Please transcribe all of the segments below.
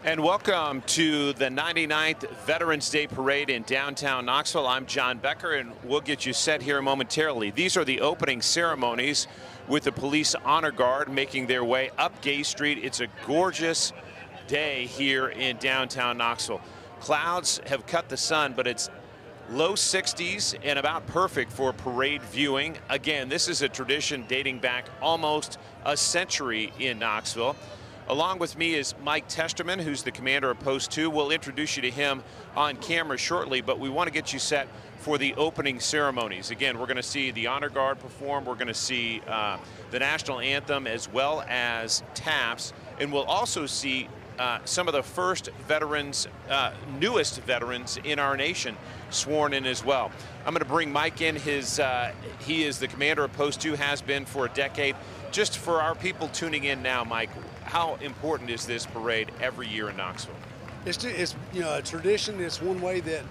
And welcome to the 99th Veterans Day Parade in downtown Knoxville. I'm John Becker, and we'll get you set here momentarily. These are the opening ceremonies with the Police Honor Guard making their way up Gay Street. It's a gorgeous day here in downtown Knoxville. Clouds have cut the sun, but it's low 60s and about perfect for parade viewing. Again, this is a tradition dating back almost a century in Knoxville. Along with me is Mike Testerman, who's the commander of Post 2. We'll introduce you to him on camera shortly, but we want to get you set for the opening ceremonies. Again, we're going to see the Honor Guard perform. We're going to see the National Anthem as well as taps. And we'll also see some of the first veterans, newest veterans in our nation sworn in as well. I'm going to bring Mike in. He is the commander of Post 2, has been for a decade. Just for our people tuning in now, Mike, how important is this parade every year in Knoxville? It's a tradition. It's one way that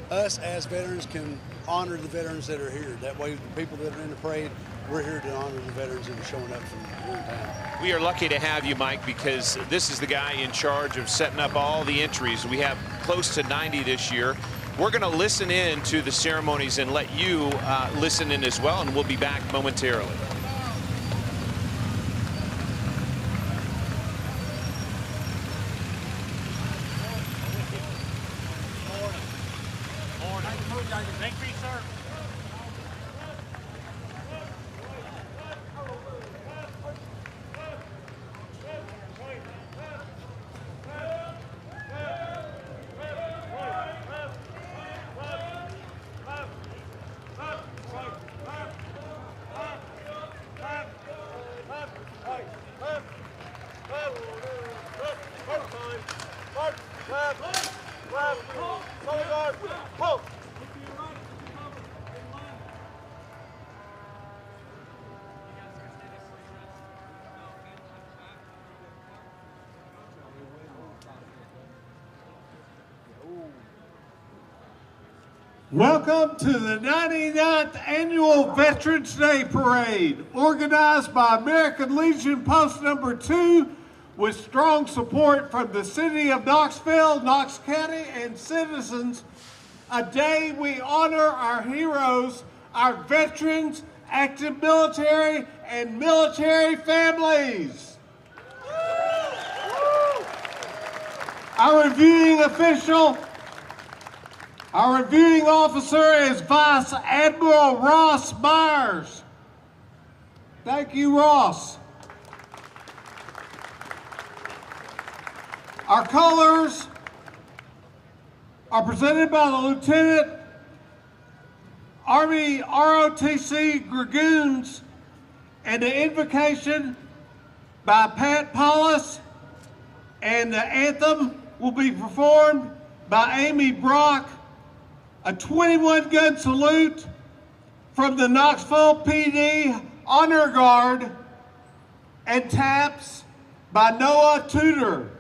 us as veterans can honor the veterans that are here. That way, the people that are in the parade, we're here to honor the veterans that are showing up from here in town. We are lucky to have you, Mike, because this is the guy in charge of setting up all the entries. We have close to 90 this year. We're going to listen in to the ceremonies and let you listen in as well, and we'll be back momentarily. Thank you, sir. Welcome to the 99th Annual Veterans Day Parade, organized by American Legion Post Number 2 with strong support from the City of Knoxville, Knox County, and citizens. A day we honor our heroes, our veterans, active military, and military families. Our reviewing officer is Vice Admiral Ross Myers. Thank you, Ross. Our colors are presented by the Lieutenant Army ROTC Dragoons, and the invocation by Pat Paulus, and the anthem will be performed by Amy Brock. A 21-gun salute from the Knoxville PD Honor Guard, and taps by Noah Tudor.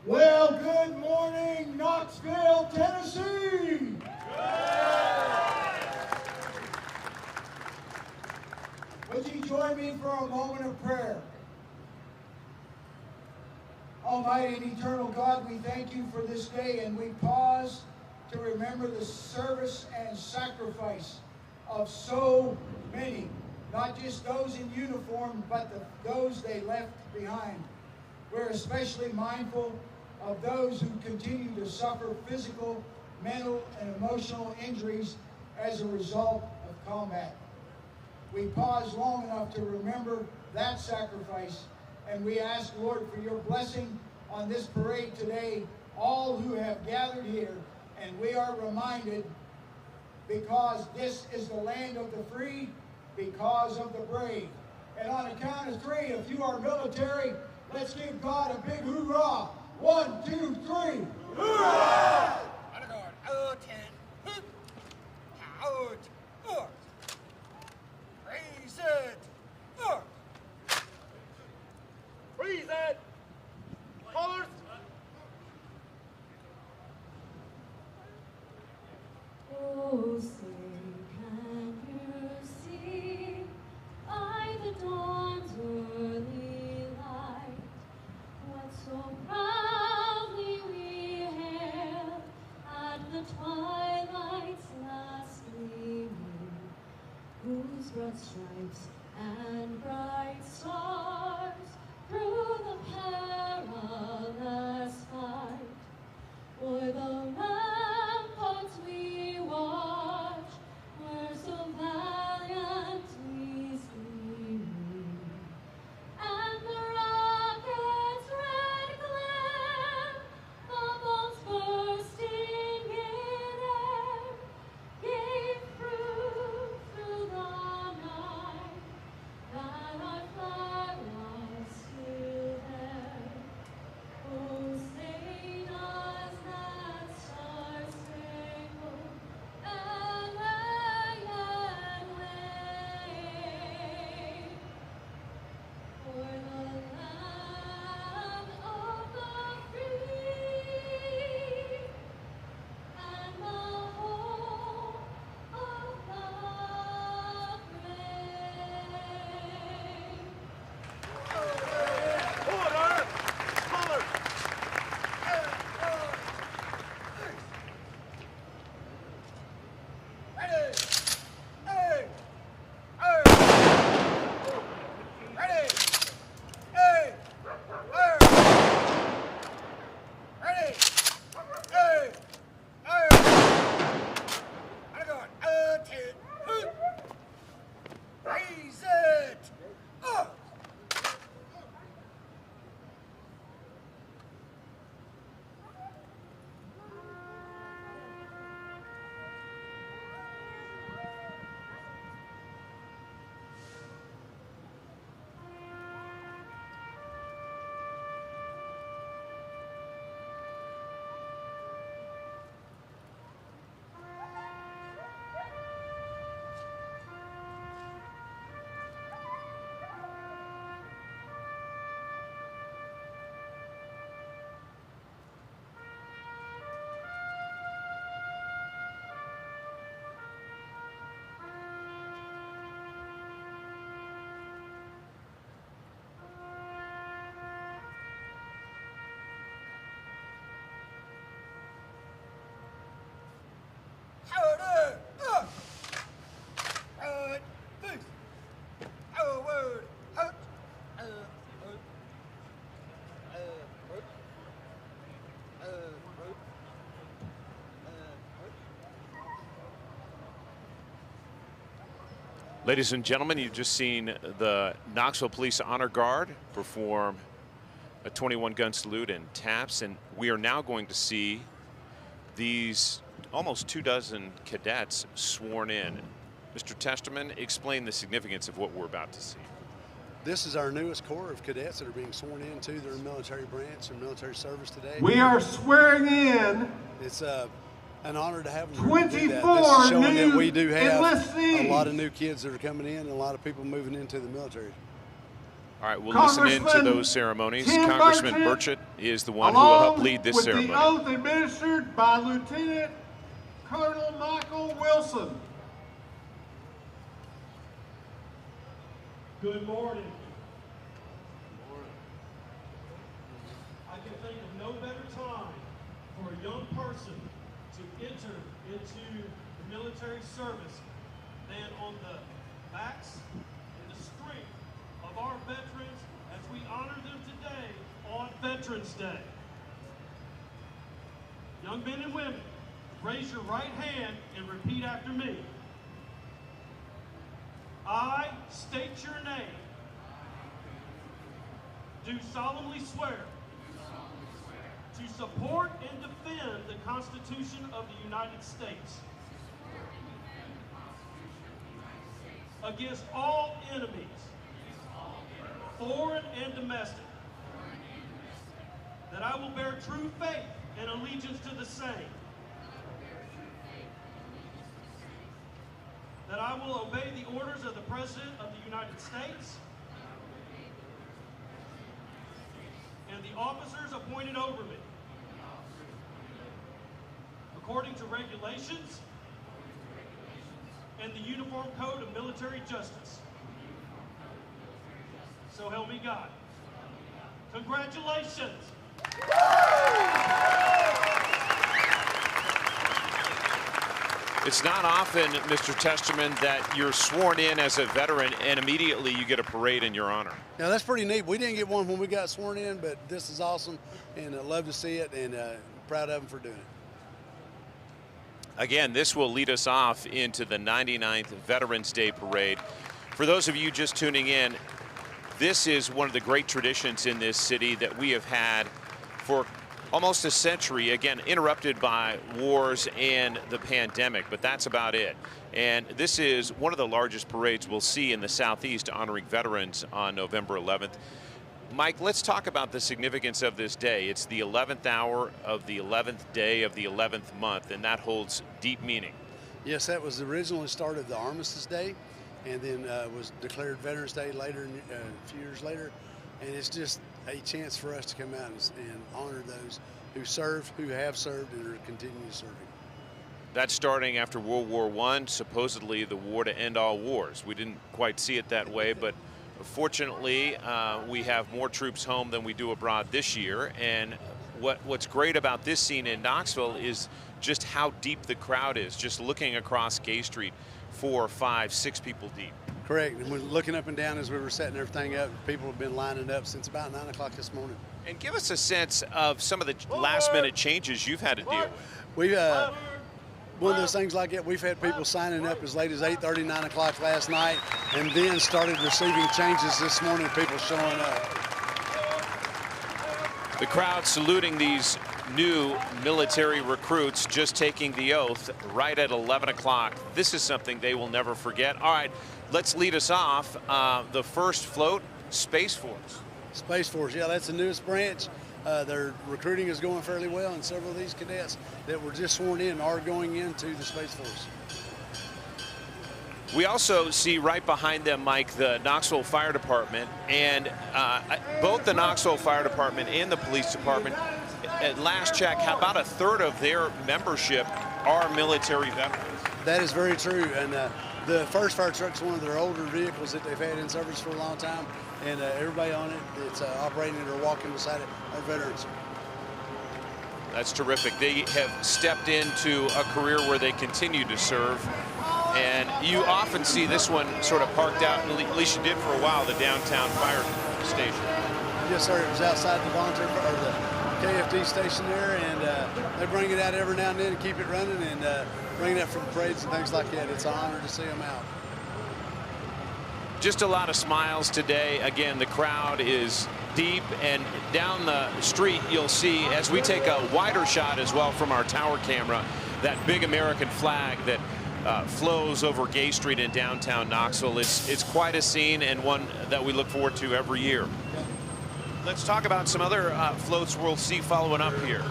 Well, good morning, Knoxville, Tennessee. Would you join me for a moment of prayer? Almighty and eternal God, we thank you for this day, and we pause to remember the service and sacrifice of so many, not just those in uniform, but those they left behind. We're especially mindful of those who continue to suffer physical, mental, and emotional injuries as a result of combat. We pause long enough to remember that sacrifice And we ask, Lord, for your blessing on this parade today, all who have gathered here. And we are reminded, because this is the land of the free, because of the brave. And on a count of three, if you are military, let's give God a big hoorah. 1, 2, 3. Hoorah! Raise it! Freeze it! Colors! Oh, say, can you see by the dawn's early light what so proudly we hailed at the twilight's last gleaming, whose broad stripes and bright stars through the perilous fight o'er the ramparts we watch were so valiantly streaming, and the rocket's red glare, the bombs bursting in air, gave proof through the night that our flag was still there. Oh, say does that star-spangled banner yet wave for the land of the free and the home of the brave? Order! Colors! Ready! Hey! Hey! Ready! Hey! Hey! Ready! Hey! Hey! I'm going, 10, raise it! Up! Order! Fix! Word! Out! Ladies and gentlemen, you've just seen the Knoxville Police Honor Guard perform a 21-gun salute and taps, and we are now going to see these almost 24 cadets sworn in. Mr. Testerman, explain the significance of what we're about to see. This is our newest corps of cadets that are being sworn into their military branch and military service today. We are swearing in It's an honor to have them. 24 do that. This is showing that we do new have enlistees. a lot of new kids that are coming in and a lot of people moving into the military. All right, we'll listen in to Congressman those ceremonies. Tim Congressman Burchett, Burchett is the one who will help along lead this with ceremony. the oath administered by Lieutenant Colonel Michael Wilson. Good morning. I can think of no better time for a young person to enter into the military service than on the backs and the strength of our veterans as we honor them today on Veterans Day. Young men and women, raise your right hand and repeat after me. I state your name. do solemnly swear to support and defend the Constitution of the United States against all enemies, foreign and domestic, that I will bear true faith and allegiance to the same, that I will obey the orders of the President of the United States and the officers appointed over me, according to regulations and the Uniform Code of Military Justice. So help me God. Congratulations. It's not often, Mr. Testerman, that you're sworn in as a veteran and immediately you get a parade in your honor. Now that's pretty neat. We didn't get one when we got sworn in, but this is awesome, and I love to see it, and proud of them for doing it. Again, this will lead us off into the 99th Veterans Day Parade. For those of you just tuning in, this is one of the great traditions in this city that we have had for almost a century, again, interrupted by wars and the pandemic, but that's about it. And this is one of the largest parades we'll see in the Southeast honoring veterans on November 11th. Mike, let's talk about the significance of this day. It's the 11th hour of the 11th day of the 11th month, and that holds deep meaning. Yes, that was originally started the Armistice Day, and then was declared Veterans Day later, a few years later. And it's just a chance for us to come out and honor those who served, who have served, and are continuing serving. That's starting after World War I, supposedly the war to end all wars. We didn't quite see it that way, but fortunately, we have more troops home than we do abroad this year. And what's great about this scene in Knoxville is just how deep the crowd is, just looking across Gay Street, 4, 5, 6 people deep. Correct. And we're looking up and down as we were setting everything up. People have been lining up since about 9 o'clock this morning. And give us a sense of some of the last-minute changes you've had to deal with. We one of those things like that, we've had people signing up as late as 8:30, 9 o'clock last night, and then started receiving changes this morning, people showing up. The crowd saluting these new military recruits just taking the oath right at 11 o'clock. This is something they will never forget. All right, let's lead us off. The first float, Space Force. Space Force, yeah, that's the newest branch. Their recruiting is going fairly well, and several of these cadets that were just sworn in are going into the Space Force. We also see right behind them, Mike, the Knoxville Fire Department, and both the Knoxville Fire Department and the police department, at last check, about a third of their membership are military veterans. That is very true, and the first fire truck is one of their older vehicles that they've had in service for a long time, and everybody on it that's operating it or walking beside it are veterans. That's terrific. They have stepped into a career where they continue to serve. And you often see this one sort of parked out, at least you did for a while, the downtown fire station. Yes, sir. It was outside the volunteer or the KFD station there, and they bring it out every now and then to keep it running and bring it up for the parades and things like that. It's an honor to see them out. Just a lot of smiles today. Again, the crowd is deep, and down the street you'll see, as we take a wider shot as well from our tower camera, that big American flag that flows over Gay Street in downtown Knoxville. It's quite a scene, and one that we look forward to every year. Let's talk about some other floats we'll see following up here.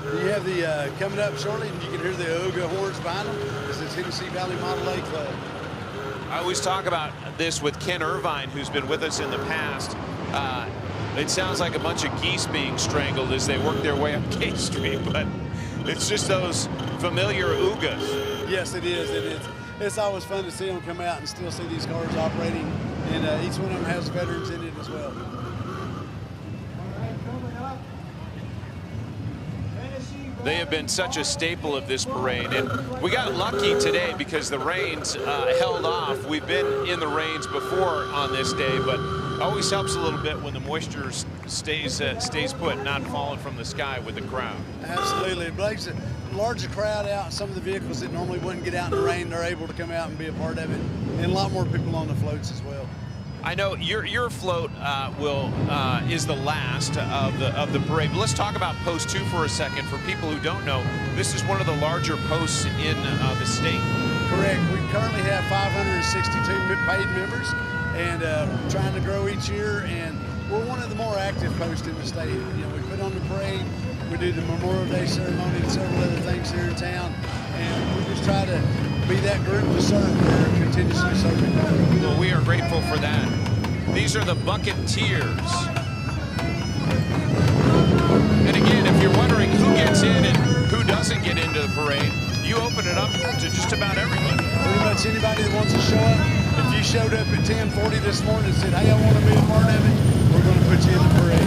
You have the coming up shortly, and you can hear the Ooga horns behind them. This is the Tennessee Valley Model A Club. I always talk about this with Ken Irvine, who's been with us in the past. It sounds like a bunch of geese being strangled as they work their way up Gay Street, but it's just those familiar oogas. Yes, it is. It's always fun to see them come out and still see these cars operating, and each one of them has veterans in it as well. They have been such a staple of this parade, and we got lucky today because the rains held off. We've been in the rains before on this day, but it always helps a little bit when the moisture stays put, not falling from the sky with the crowd. Absolutely. It brings a larger crowd out. Some of the vehicles that normally wouldn't get out in the rain, they're able to come out and be a part of it, and a lot more people on the floats as well. I know your float is the last of the parade. But let's talk about Post 2 for a second. For people who don't know, this is one of the larger posts in the state. Correct. We currently have 562 paid members, and trying to grow each year. And we're one of the more active posts in the state. You know, we put on the parade, we do the Memorial Day ceremony, and several other things here in town, and we just try to be that group to serve there, continuously serving. Well, we are grateful for that. These are the Bucketeers. And again, if you're wondering who gets in and who doesn't get into the parade, you open it up to just about everybody. Pretty much anybody that wants to show up. If you showed up at 10:40 this morning and said, hey, I want to be a part of it, we're going to put you in the parade.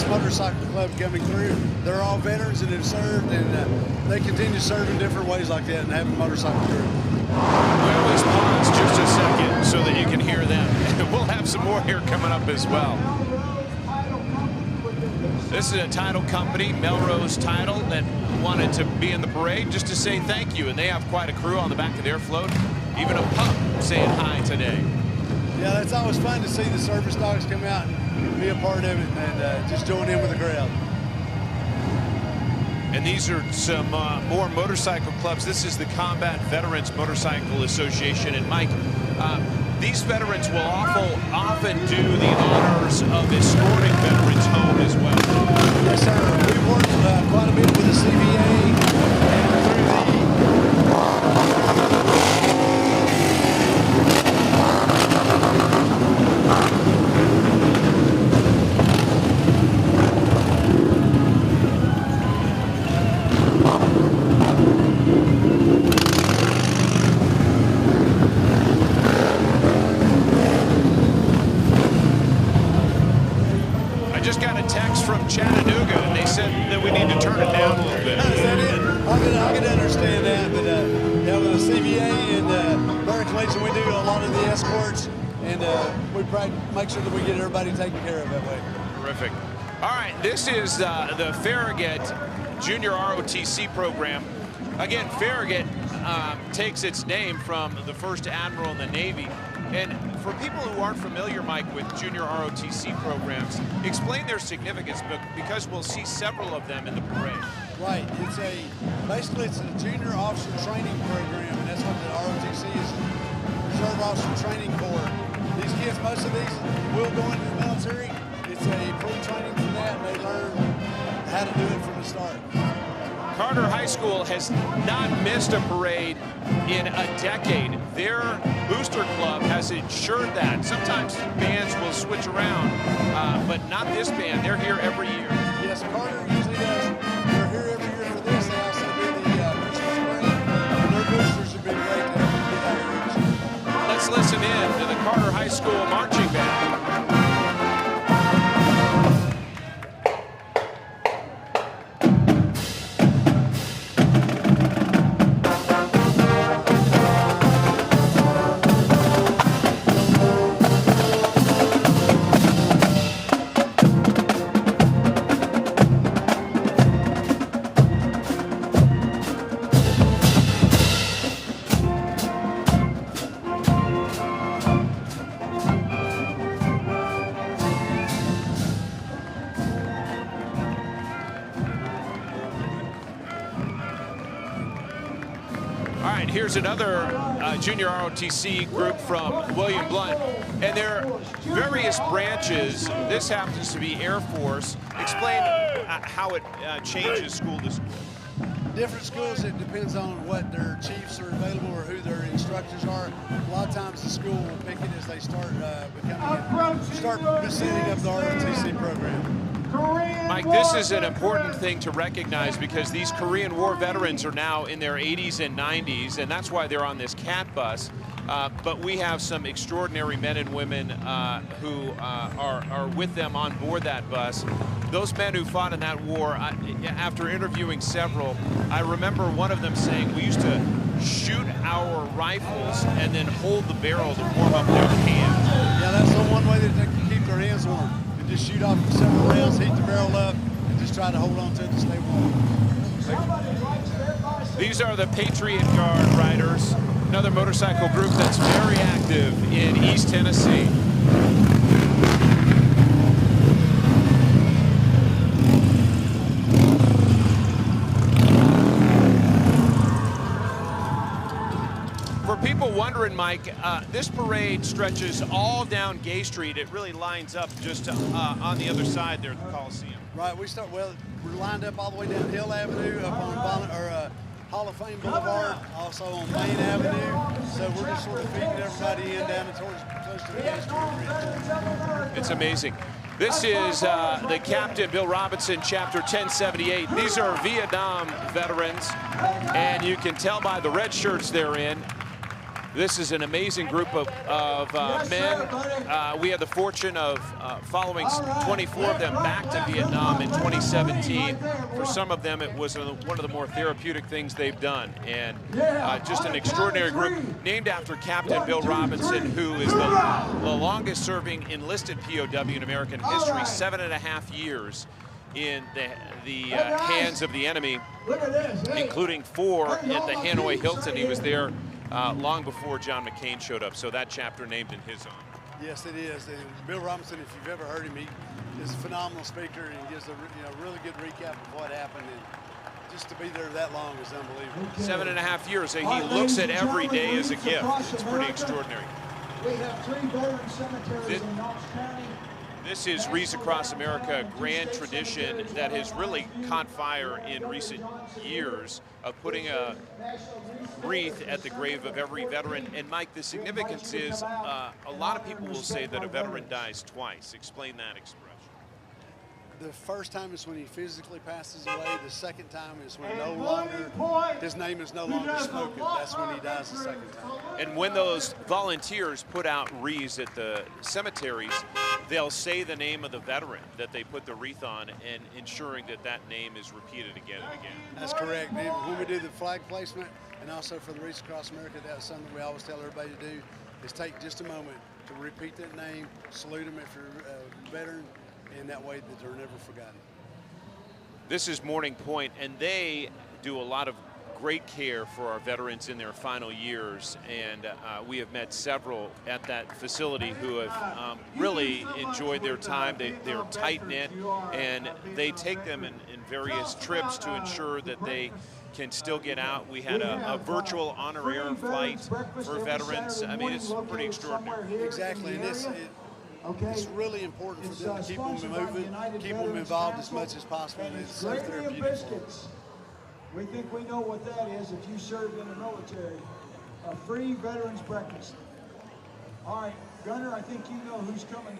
Motorcycle Club coming through. They're all veterans that have served, and they continue to serve in different ways like that and have a motorcycle crew. We always pause just a second so that you can hear them. We'll have some more here coming up as well. This is a title company, Melrose Title, that wanted to be in the parade just to say thank you, and they have quite a crew on the back of their float. Even a pup saying hi today. Yeah, that's always fun to see the service dogs come out and be a part of it and just join in with the crowd. And these are some more motorcycle clubs. This is the Combat Veterans Motorcycle Association. And Mike, these veterans will often do the honors of escorting veterans home as well. Yes, sir. We've worked quite a bit with the CVA and through the Chattanooga, and they said that we need to turn it down a little bit. Is that it? I can understand that, but yeah, with the CVA and American Legion, we do a lot of the escorts, and we make sure that we get everybody taken care of that way. Terrific. All right, this is the Farragut Junior ROTC program. Again, Farragut takes its name from the first admiral in the Navy. And for people who aren't familiar, Mike, with junior ROTC programs, explain their significance, because we'll see several of them in the parade. Right. Basically it's a junior officer training program, and that's what the ROTC is, Reserve Officer Training Corps. These kids, most of these will go into the military. It's a pre-training for that, and they learn how to do it from the start. Carter High School has not missed a parade in a decade. Their booster club has ensured that. Sometimes bands will switch around, but not this band. They're here every year. Yes, Carter usually does. They're here every year for this. They also do the Christmas parade. Their boosters have been great to help get out here. Let's listen in to the Carter High School marching band. Here's another junior ROTC group from William Blount, and their various branches. This happens to be Air Force. Explain how it changes school to school. Different schools, it depends on what their chiefs are available or who their instructors are. A lot of times the school will pick it as they start setting up the ROTC program. Mike, this is an important thing to recognize, because these Korean War veterans are now in their 80s and 90s, and that's why they're on this CAT bus. But we have some extraordinary men and women who are with them on board that bus. Those men who fought in that war, after interviewing several, I remember one of them saying, we used to shoot our rifles and then hold the barrel to warm up their hands. one way that they can keep their hands warm and just shoot off several rounds, heat the barrel up, and just try to hold on to it to stay warm. These are the Patriot Guard riders, another motorcycle group that's very active in East Tennessee. For people wondering, Mike, this parade stretches all down Gay Street. It really lines up just on the other side there at the Coliseum. Right, we're lined up all the way down Hill Avenue, up on Hall of Fame Boulevard, also on Main Avenue. So we're just sort of feeding everybody in down and towards close to the Gay Street Bridge. It's amazing. This is the Captain Bill Robinson, Chapter 1078. These are Vietnam veterans, and you can tell by the red shirts they're in. This is an amazing group of men. We had the fortune of following 24 of them back to Vietnam in 2017. For some of them, it was one of the more therapeutic things they've done. And just an extraordinary group, named after Captain Bill Robinson, who is the longest serving enlisted POW in American history, 7.5 years in the hands of the enemy, including 4 at the Hanoi Hilton. He was there long before John McCain showed up, so that chapter named in his honor. Yes, it is. And Bill Robinson, if you've ever heard him, he is a phenomenal speaker and gives a really good recap of what happened. And just to be there that long is unbelievable. 7.5 years. He looks at every day as a gift. It's pretty extraordinary. We have 3 veteran cemeteries in Knox County. This is Wreaths Across America, a grand tradition that has really caught fire in recent years of putting a wreath at the grave of every veteran. And Mike, the significance is a lot of people will say that a veteran dies twice. Explain that expression. The first time is when he physically passes away. The second time is when his name is no longer spoken. That's when he dies the second time. And when those volunteers put out wreaths at the cemeteries, they'll say the name of the veteran that they put the wreath on, and ensuring that that name is repeated again and again. That's correct. When we do the flag placement, and also for the Wreaths Across America, that's something we always tell everybody to do, is take just a moment to repeat that name, salute them if you're a veteran, and that way that they're never forgotten. This is Morning Point, and they do a lot of great care for our veterans in their final years, and we have met several at that facility who have really enjoyed their time. They're tight-knit, and they take them in various trips to ensure that they can still get out. We had a virtual honorarium flight for veterans. I mean, it's pretty extraordinary. Exactly, and it's really important for them to keep them moving, keep them involved as much as possible. And it's so therapeutic. We think we know what that is if you served in the military. A free veterans breakfast. All right, Gunner, I think you know who's coming.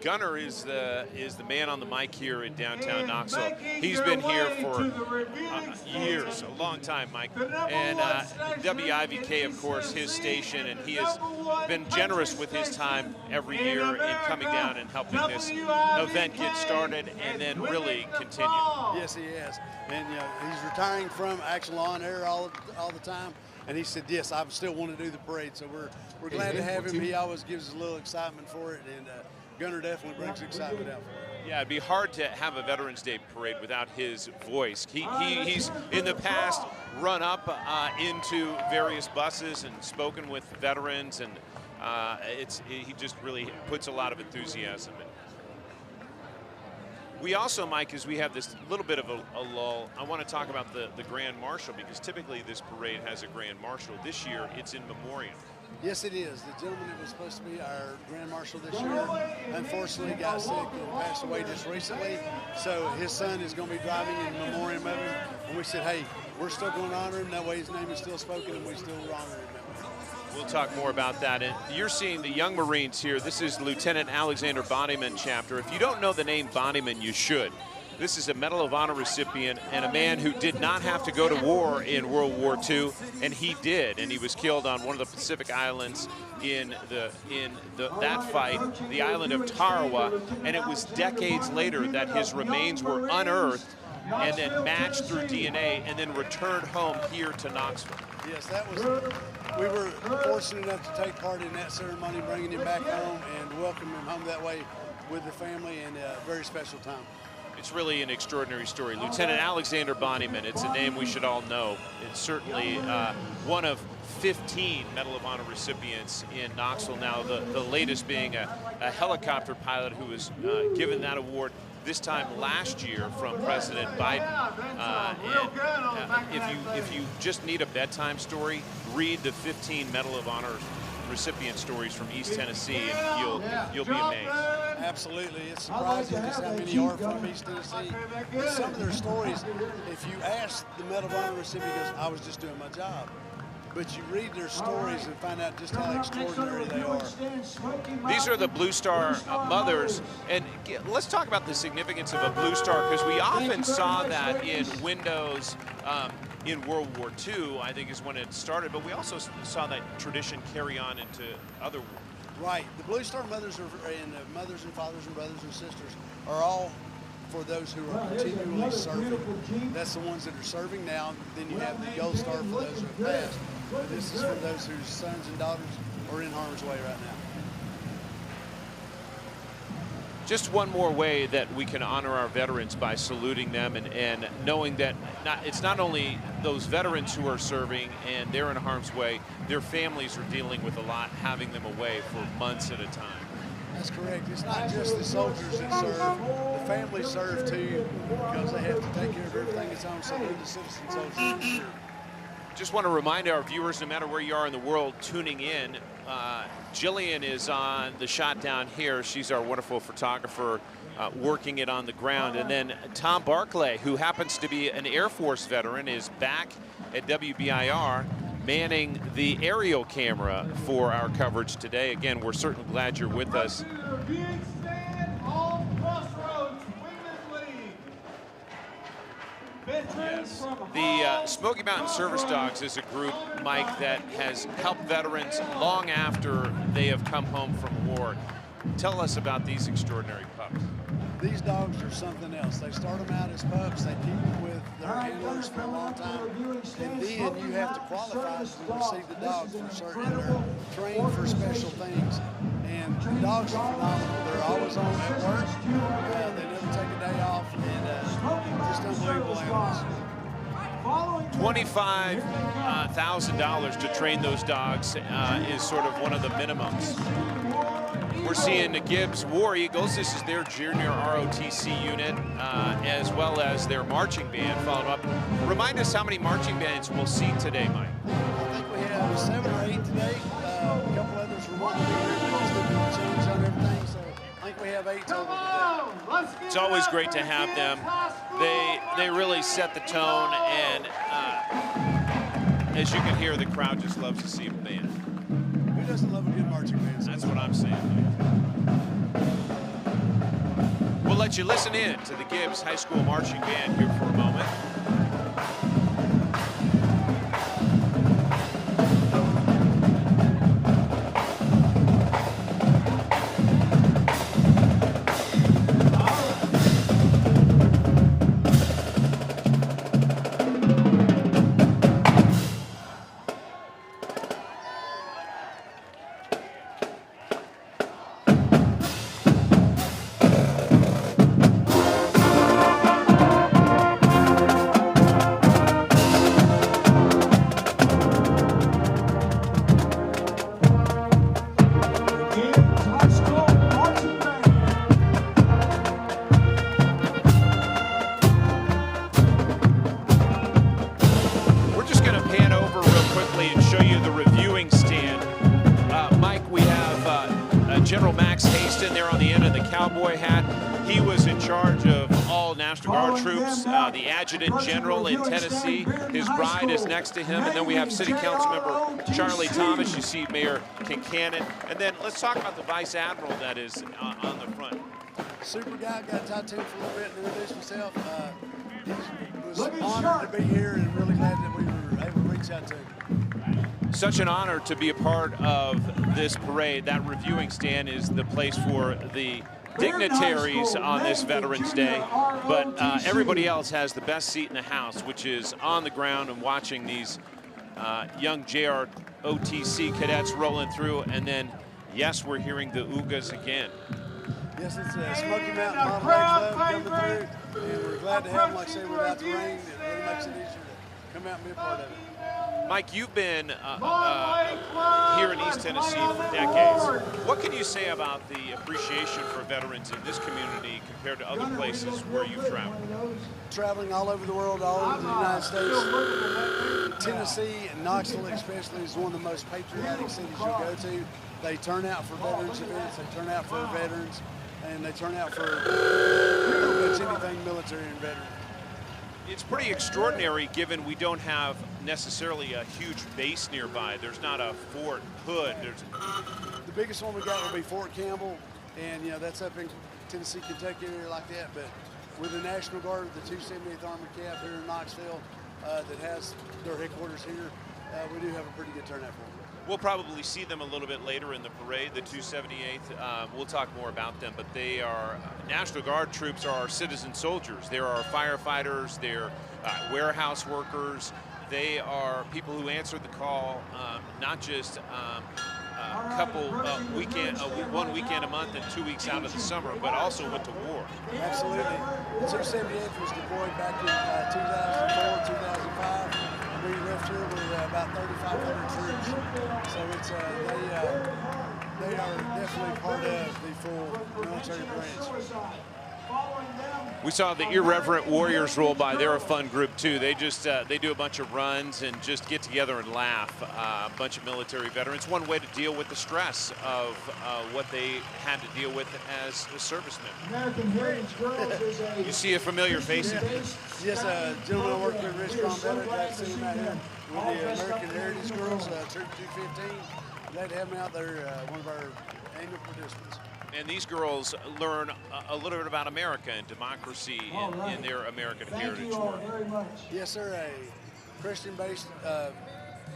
Gunner is the man on the mic here in downtown Knoxville. He's been here for years, a long time, Mike. And WIVK, of course, his station, and he has been generous with his time every year in coming down and helping this event get started and then really continue. Yes, he has. And he's retiring from actual on air all the time. And he said, yes, I still want to do the parade. So we're glad to have him. He always gives us a little excitement for it. And Gunner definitely brings excitement out for it. Yeah, it'd be hard to have a Veterans Day parade without his voice. He's in the past run up into various buses and spoken with veterans, and he just really puts a lot of enthusiasm in. We also, Mike, as we have this little bit of a lull, I want to talk about the Grand Marshal, because typically this parade has a Grand Marshal. This year, it's in memoriam. Yes, it is. The gentleman that was supposed to be our Grand Marshal this year, unfortunately got sick and passed away just recently. So his son is going to be driving in memoriam of him. And we said, hey, we're still going to honor him. That way his name is still spoken and we still honor him. We'll talk more about that. And you're seeing the young Marines here. This is Lieutenant Alexander Bonnyman chapter. If you don't know the name Bonnyman, you should. This is a Medal of Honor recipient and a man who did not have to go to war in World War II, and he did. And he was killed on one of the Pacific Islands in that fight, the island of Tarawa. And it was decades later that his remains were unearthed and then matched through DNA and then returned home here to Knoxville. Yes, that was, we were fortunate enough to take part in that ceremony, bringing him back home and welcoming him home that way with the family, and a very special time. It's really an extraordinary story. Lieutenant Alexander Bonnyman, it's a name we should all know. It's certainly one of 15 Medal of Honor recipients in Knoxville now, the latest being a helicopter pilot who was given that award this time last year from President Biden. If you just need a bedtime story, read the 15 Medal of Honor recipient stories from East Tennessee, and you'll be amazed. Absolutely, it's surprising just how many are from East Tennessee. But some of their stories, if you ask the Medal of Honor recipient, he goes, "I was just doing my job." But you read their stories and find out just how extraordinary they are. These are the Blue Star mothers, and let's talk about the significance of a Blue Star, because we often saw that in windows in World War II, I think is when it started, but we also saw that tradition carry on into other wars. Right, the Blue Star mothers and mothers and fathers and brothers and sisters are all for those who are continually serving. That's the ones that are serving now. Then you have the Gold Star for those who have passed. But this is for those whose sons and daughters are in harm's way right now. Just one more way that we can honor our veterans by saluting them and knowing that it's not only those veterans who are serving and they're in harm's way, their families are dealing with a lot, having them away for months at a time. That's correct. It's not just the soldiers that serve. The families serve too, because they have to take care of everything that's on, so they're the citizen soldiers. Just want to remind our viewers, no matter where you are in the world tuning in, Jillian is on the shot down here. She's our wonderful photographer working it on the ground. And then Tom Barclay, who happens to be an Air Force veteran, is back at WBIR manning the aerial camera for our coverage today. Again, we're certainly glad you're with us. Yes. The Smoky Mountain Service Dogs is a group, Mike, that has helped veterans long after they have come home from war. Tell us about these extraordinary pups. These dogs are something else. They start them out as pups. They keep them with their handlers for a long time. And then you have to qualify to receive the dogs for certain. They're trained for special things. And the dogs are phenomenal. They're always on at work. They never take a day off. And just unbelievable animals. $25,000 to train those dogs is sort of one of the minimums. We're seeing the Gibbs War Eagles. This is their junior ROTC unit, as well as their marching band followed up. Remind us how many marching bands we'll see today, Mike. I think we have 7 or 8 today. A couple others were wanting to be here because they've been changed on everything. So I think we have 8 total today. It's always great to have them. They really set the tone, and as you can hear, the crowd just loves to see a band. Who doesn't love a good marching band? That's what I'm saying. We'll let you listen in to the Gibbs High School Marching Band here for a moment. General Max Haston there on the end of the cowboy hat. He was in charge of all National Guard troops, the adjutant general in Tennessee. His bride is next to him. And then we have City Council member Charlie Thomas. You see Mayor Kincannon. And then let's talk about the Vice Admiral that is on the front. Super guy, got to talk to him for a little bit and introduce himself. He was honored to be here and really glad that we were able to reach out to him. Such an honor to be a part of this parade. That reviewing stand is the place for the dignitaries on this Veterans Day, but everybody else has the best seat in the house, which is on the ground and watching these young JROTC cadets rolling through. And then, yes, we're hearing the oogas again. Yes, it's Smoky Mountain Model X Love coming through, and we're glad to have them. Like I say, without the rain, it really makes it easier to come out and be a part of it. Mike, you've been here in East Tennessee for decades. What can you say about the appreciation for veterans in this community compared to other places where you've traveled? Traveling all over the world, all over the United States. Tennessee and Knoxville especially is one of the most patriotic cities you go to. They turn out for veterans events, they turn out for veterans, and they turn out for pretty much anything military and veteran. It's pretty extraordinary given we don't have necessarily a huge base nearby. There's not a Fort Hood. The biggest one we got will be Fort Campbell, and that's up in Tennessee, Kentucky, area like that. But with the National Guard, the 278th Armored Cav here in Knoxville, that has their headquarters here, we do have a pretty good turnout for them. We'll probably see them a little bit later in the parade, the 278th. We'll talk more about them, but they are, National Guard troops are our citizen soldiers. They're our firefighters, they're warehouse workers. They are people who answer the call, not just one weekend a month and 2 weeks out of the summer, but also went to war. Absolutely. The 278th was deployed back in 2004, 2005. We left here with about 3,500 troops. So it's they are definitely part of the full military branch. We saw the Irreverent Warriors roll by. They're a fun group too. They just they do a bunch of runs and just get together and laugh. A bunch of military veterans. One way to deal with the stress of what they had to deal with as servicemen. American Heritage Girls is a... You see a familiar face. Yes, gentleman I work with, Rich Strong Veteran. Glad to see him out here with the American Heritage Girls, Troop 215. Glad to have him out there, one of our annual participants. And these girls learn a little bit about America and democracy in their American heritage work. Very much. Yes, sir. A Christian-based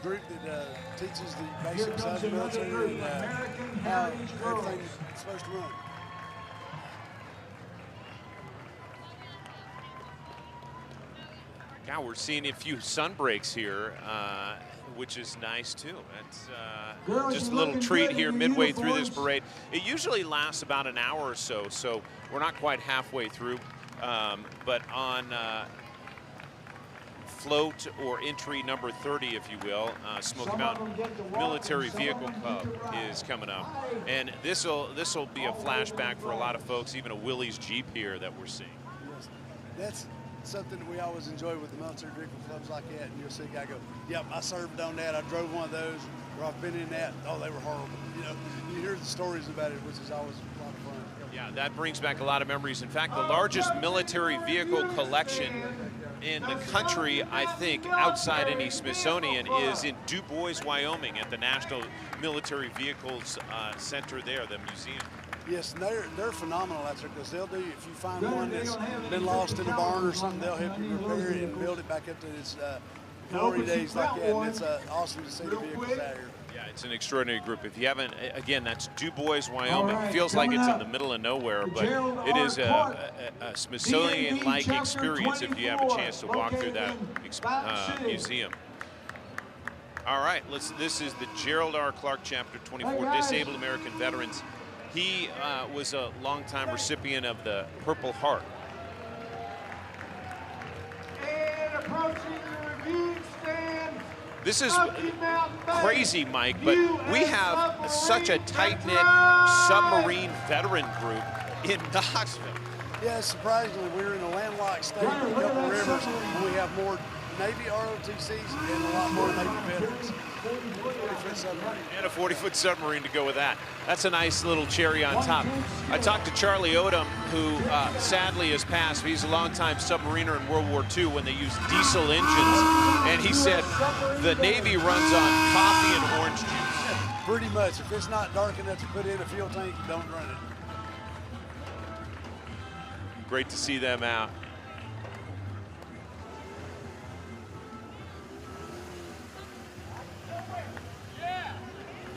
group that teaches the basics of the military and how everything's supposed to run. Now we're seeing a few sun breaks here, which is nice too. It's just a little treat here midway through this parade. It usually lasts about an hour or so, so we're not quite halfway through. But on float or entry number 30, if you will, Smoky Mountain Military Vehicle Club is coming up. And this'll be a flashback for a lot of folks, even a Willys Jeep here that we're seeing. Yes, that's something that we always enjoy with the military vehicle clubs like that, and you'll see a guy go, yep, I served on that, I drove one of those, or I've been in that, oh, they were horrible. You hear the stories about it, which is always a lot of fun. Yeah, that brings back a lot of memories. In fact, the largest military vehicle collection in the country, I think, outside any Smithsonian, is in Du Bois, Wyoming, at the National Military Vehicles Center there, the museum. Yes, they're phenomenal out there because they'll do, if you find one that's been lost in a barn or something, they'll help you repair it and build it back up to its glory days like that. And it's awesome to see the vehicles out here. Yeah, it's an extraordinary group. If you haven't, again, that's Du Bois, Wyoming. It feels like it's in the middle of nowhere, but it is a Smithsonian-like experience if you have a chance to walk through that museum. All right, this is the Gerald R. Clark Chapter 24, Disabled American Veterans. He was a longtime recipient of the Purple Heart. And approaching the review stand. This is crazy, Mike, but we have such a tight-knit submarine veteran group in Knoxville. Yeah, surprisingly, we're in a landlocked state with a couple rivers, and we have more Navy ROTCs and a lot more Navy veterans. 40-foot submarine. And a 40-foot submarine to go with that. That's a nice little cherry on top. I talked to Charlie Odom, who sadly has passed. He's a longtime submariner in World War II when they used diesel engines. And he said the Navy runs on coffee and orange juice. Pretty much. If it's not dark enough to put in a fuel tank, don't run it. Great to see them out.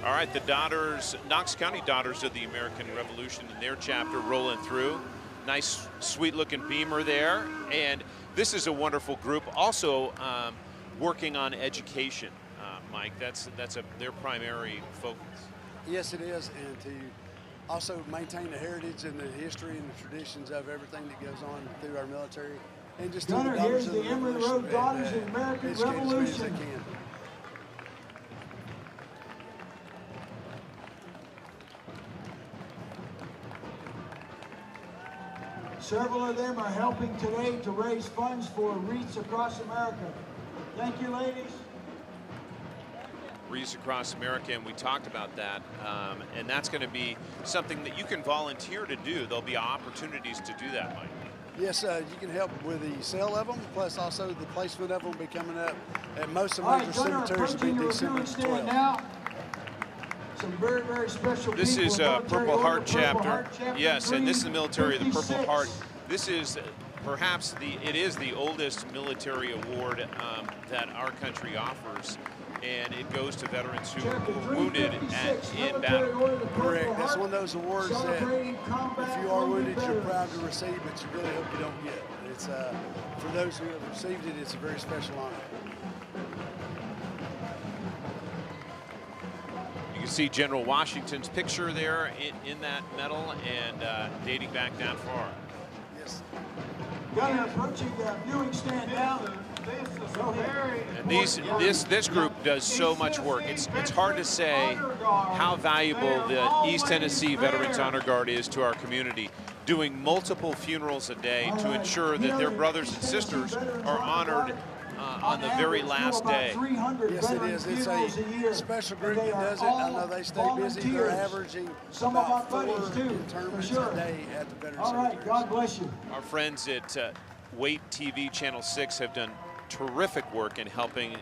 All All right, the Daughters, Knox County Daughters of the American Revolution in their chapter rolling through. Nice, sweet-looking Beamer there. And this is a wonderful group. Also working on education, Mike. That's their primary focus. Yes, it is, and to also maintain the heritage and the history and the traditions of everything that goes on through our military, and just Gunner, here's the Emory Road Daughters of the American Revolution. Several of them are helping today to raise funds for Wreaths Across America. Thank you, ladies. Wreaths Across America, and we talked about that, and that's going to be something that you can volunteer to do. There'll be opportunities to do that, Mike. Yes, you can help with the sale of them, plus also the placement of them will be coming up at most of the All major right, Gunner, cemeteries will be approaching your December reviewing stand 12th. now. Some very, very special This people is in a military Purple order, Heart Purple chapter. Heart chapter Yes, and this is the military of the Purple 356. Heart. This is perhaps it is the oldest military award that our country offers, and it goes to veterans who Chapter were wounded 356, in Military battle. Order of the Purple Correct. That's Heart, one of those awards that celebrating combat if you are wounded wounded, you're veterans. proud to receive, but you really hope you don't get. It's for those who have received it, it's a very special honor. You can see General Washington's picture there in that medal, and dating back that far. Yes. Gunner, approaching the viewing stand now. And this group does so much work. It's hard to say how valuable the East Tennessee Veterans Honor Guard is to our community, doing multiple funerals a day to ensure that their brothers and sisters are honored on the very last day. Yes, it is. It's a special group that does it. I know they stay busy. They're averaging about 4 interments a day at the Veterans All right, Cemeteries. God bless you. Our friends at Wait TV Channel 6 have done terrific work in helping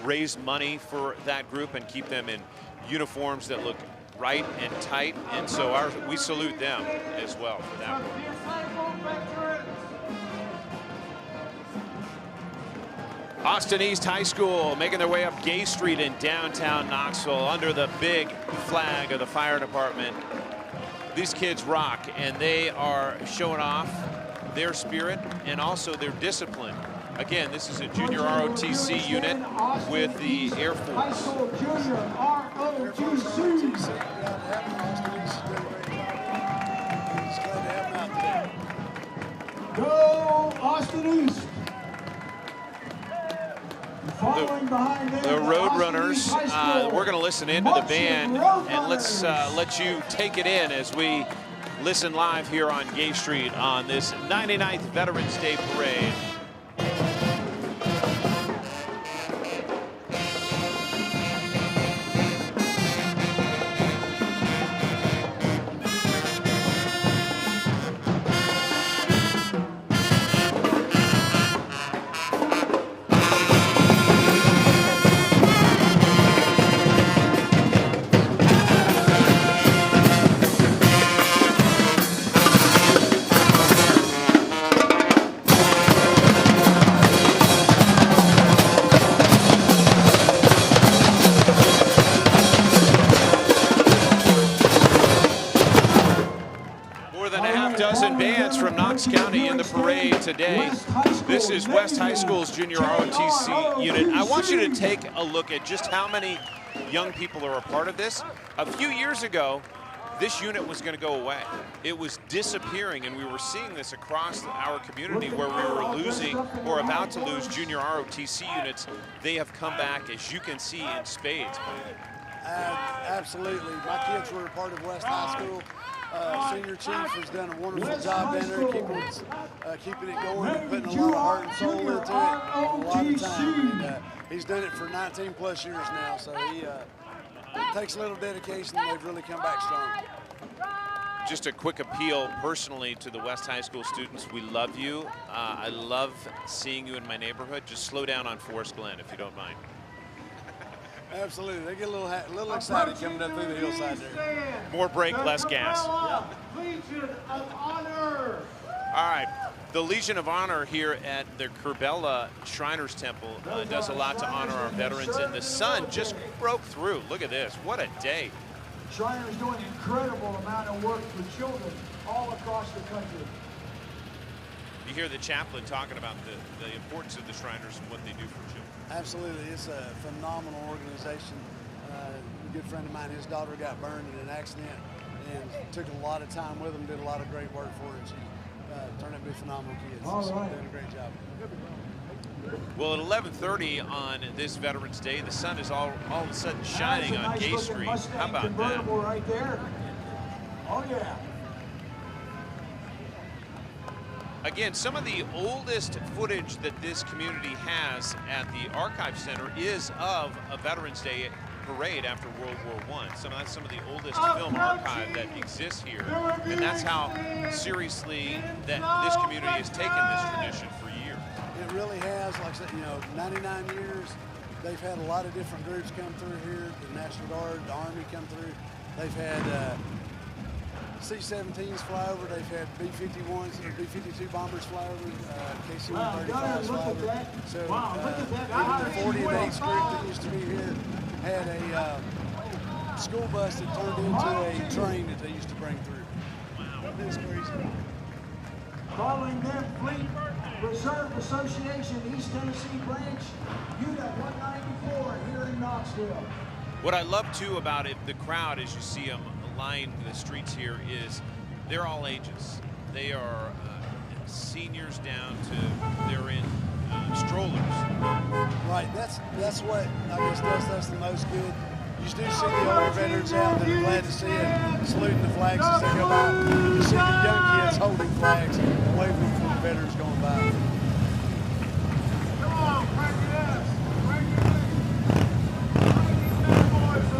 raise money for that group and keep them in uniforms that look right and tight, and so we salute them as well for that work. Austin East High School making their way up Gay Street in downtown Knoxville under the big flag of the fire department. These kids rock, and they are showing off their spirit and also their discipline. Again, this is a junior ROTC unit with the Air High Force. School Junior ROTC. Go Austin East. Following behind them, The Roadrunners, Austin East High School. we're going to listen into the Marching band, Roadrunners. and let's let you take it in as we listen live here on Gay Street on this 99th Veterans Day Parade. More than a half dozen bands from Knox County in the parade today. This is West High School's junior ROTC unit. I want you to take a look at just how many young people are a part of this. A few years ago, this unit was going to go away. It was disappearing, and we were seeing this across our community where we were losing or about to lose junior ROTC units. They have come back, as you can see, in spades. Absolutely. My kids were a part of West High School. Senior Chief has done a wonderful job down there keeping it going and putting a lot of heart and soul into it, a lot of time. And, he's done it for 19 plus years now, so it takes a little dedication, and they've really come back strong. Just a quick appeal personally to the West High School students. We love you. I love seeing you in my neighborhood. Just slow down on Forest Glen if you don't mind. Absolutely. They get a little excited coming up through the hillside there. More brake, less gas. Legion of Honor. All right. The Legion of Honor here at the Kerbella Shriners Temple does a lot to honor our veterans, and the sun just broke through? Look at this. What a day. Shriners doing an incredible amount of work for children all across the country. You hear the chaplain talking about the importance of the Shriners and what they do for children. Absolutely, it's a phenomenal organization. A good friend of mine, his daughter got burned in an accident, and took a lot of time with them, did a lot of great work for her, and she turned out to be phenomenal kids. All right. Doing a great job. Well, at 11:30 on this Veterans Day, the sun is all of a sudden shining on Gay Street. How about that? Right there. Oh yeah. Again, some of the oldest footage that this community has at the Archive Center is of a Veterans Day parade after World War I. That's some of the oldest film archive that exists here, and that's how seriously that this community has taken this tradition for years. It really has, like I said, 99 years. They've had a lot of different groups come through here. The National Guard, the Army come through. They've had C-17s fly over. They've had B-51s or B-52 bombers fly over. KC-135s fly over. So even the 40 and 8 group that used to be here had a school bus that turned into a train that they used to bring through. Wow, that's crazy. Following them, Fleet Reserve Association, East Tennessee Branch, Unit 194 here in Knoxville. What I love too about it, the crowd, as you see them line the streets here, is they're all ages. They are seniors down to they're in strollers. Right, that's what I guess does us the most good. You do see the older veterans out that are glad to see it, saluting the flags as they go by. You see the young kids holding flags, waving for the veterans going by. Come on, crank it up. Crank it up. How many bad boys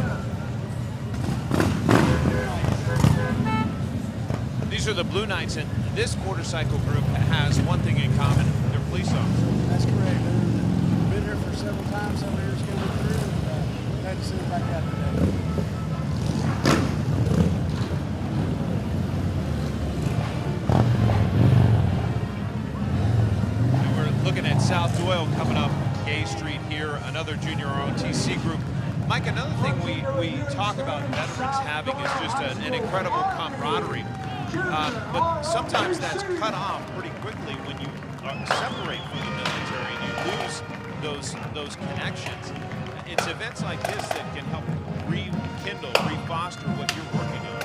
up? These are the Blue Knights, and this motorcycle group has one thing in common. They're police officers. That's correct. They've been here for several times, several years coming through. Glad to see them back out today. And we're looking at South Doyle coming up Gay Street here, another junior ROTC group. Mike, another thing we talk about veterans having is just an incredible camaraderie. But sometimes that's cut off pretty quickly when you separate from the military and you lose those connections. It's events like this that can help rekindle, refoster what you're working on.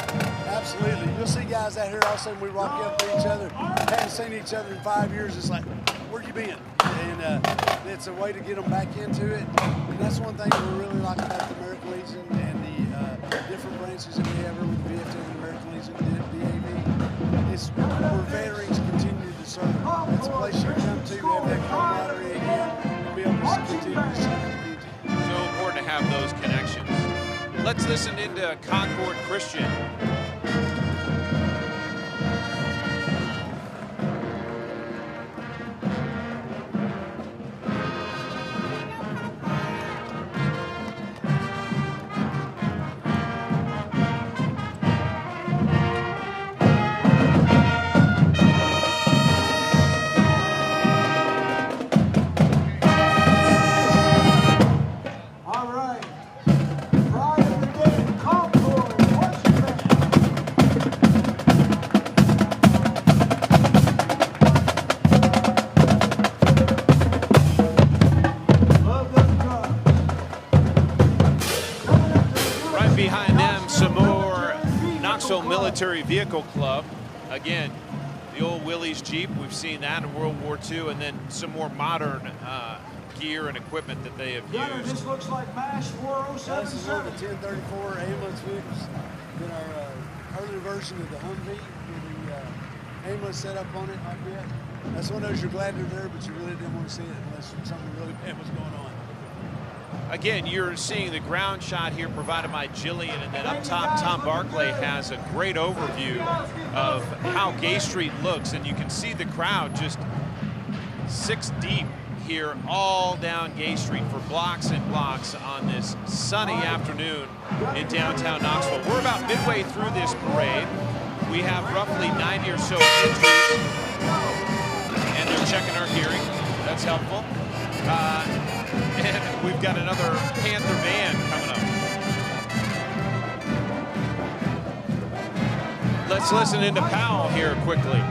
Absolutely. You'll see guys out here, all of a sudden we rock up to each other. Haven't seen each other in 5 years. It's like, where you been? And it's a way to get them back into it. And that's one thing we really like about the American Legion and the different branches that we have here with the VFW and the American Legion, the DAV. It's where veterans continue to serve. It's a place you come to have that camaraderie again and be able to continue to serve the community. So important to have those connections. Let's listen into Concord Christian. Military Vehicle Club. Again, the old Willys Jeep, we've seen that in World War II, and then some more modern gear and equipment that they have used. This looks like MASH 4077. This is one of the 1034 ambulance vehicles. Been our earlier version of the Humvee with the ambulance set up on it like that. That's one of those you're glad they're there, but you really didn't want to see it unless something really bad was going on. Again, you're seeing the ground shot here provided by Jillian, and then up top, Tom Barclay has a great overview of how Gay Street looks, and you can see the crowd just 6 deep here all down Gay Street for blocks and blocks on this sunny afternoon in downtown Knoxville. We're about midway through this parade. We have roughly 90 or so entries, and they're checking our hearing. That's helpful. And we've got another Panther band coming up. Let's listen into Powell here quickly.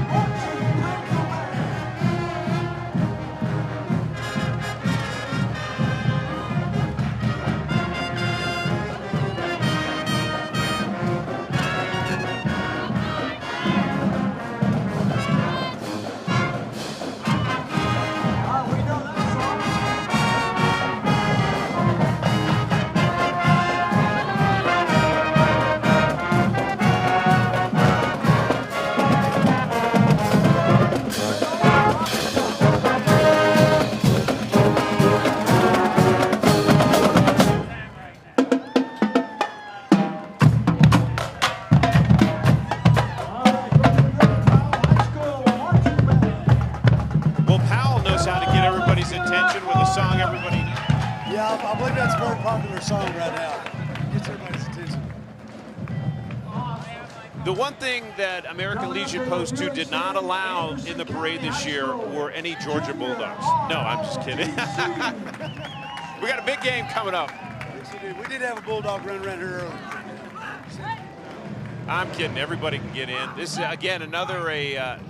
Well, Powell knows how to get everybody's attention with a song everybody knows. Yeah, I believe that's a very popular song right now. Gets everybody's attention. The one thing that American Legion Post 2 did not allow in the parade this year were any Georgia Bulldogs. No, I'm just kidding. We got a big game coming up. Yes, we did. We did have a Bulldog run around here earlier. I'm kidding. Everybody can get in. This is, again, another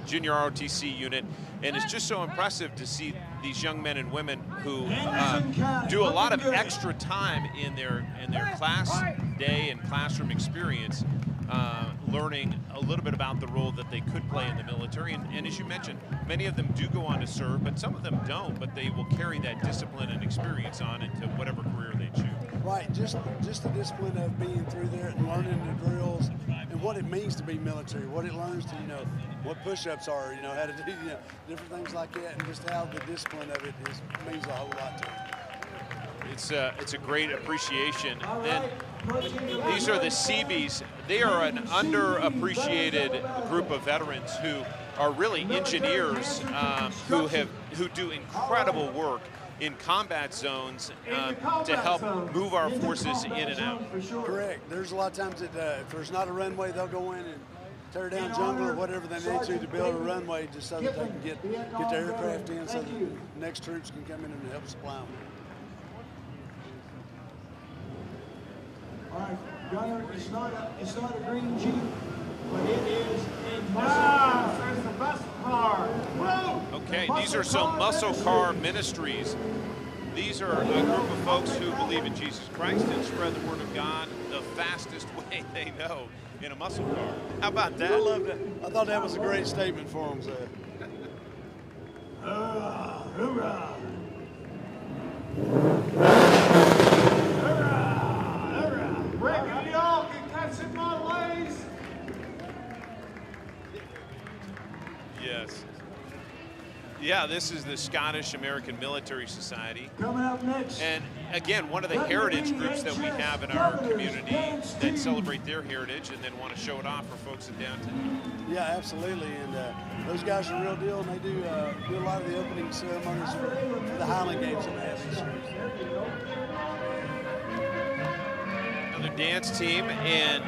junior ROTC unit, and it's just so impressive to see these young men and women who do a lot of extra time in their class day and classroom experience, learning a little bit about the role that they could play in the military. And as you mentioned, many of them do go on to serve, but some of them don't, but they will carry that discipline and experience on into whatever career they choose. Right, just the discipline of being through there and learning the drills and what it means to be military, what it learns to, what push-ups are, how to do, different things like that, and just how the discipline of it means a whole lot to them. It's a great appreciation. And these are the Seabees. They are an underappreciated group of veterans who are really engineers who do incredible work in combat zones to help move our forces in and out. Correct. There's a lot of times that if there's not a runway, they'll go in and tear down jungle or whatever they need to build a runway just so that they can get the aircraft in so the next troops can come in and help supply them. All right, Gunner, it's not a green Jeep, but it is a There's the best car. Whoa! Okay, these are some Muscle Car Ministries. These are a group of folks who believe in Jesus Christ and spread the word of God the fastest way they know in a muscle car. How about that? I love that. I thought that was a great statement for them, sir. Hoorah! Hoorah! Reckon y'all can catch in my ways? Yes. Yeah, this is the Scottish American Military Society. Coming up next. And again, one of the heritage groups that we have in our community that celebrate their heritage and then want to show it off for folks in downtown. Yeah, absolutely. And those guys are the real deal, and they do a lot of the opening ceremonies for the Highland Games that we have this year. Another dance team, and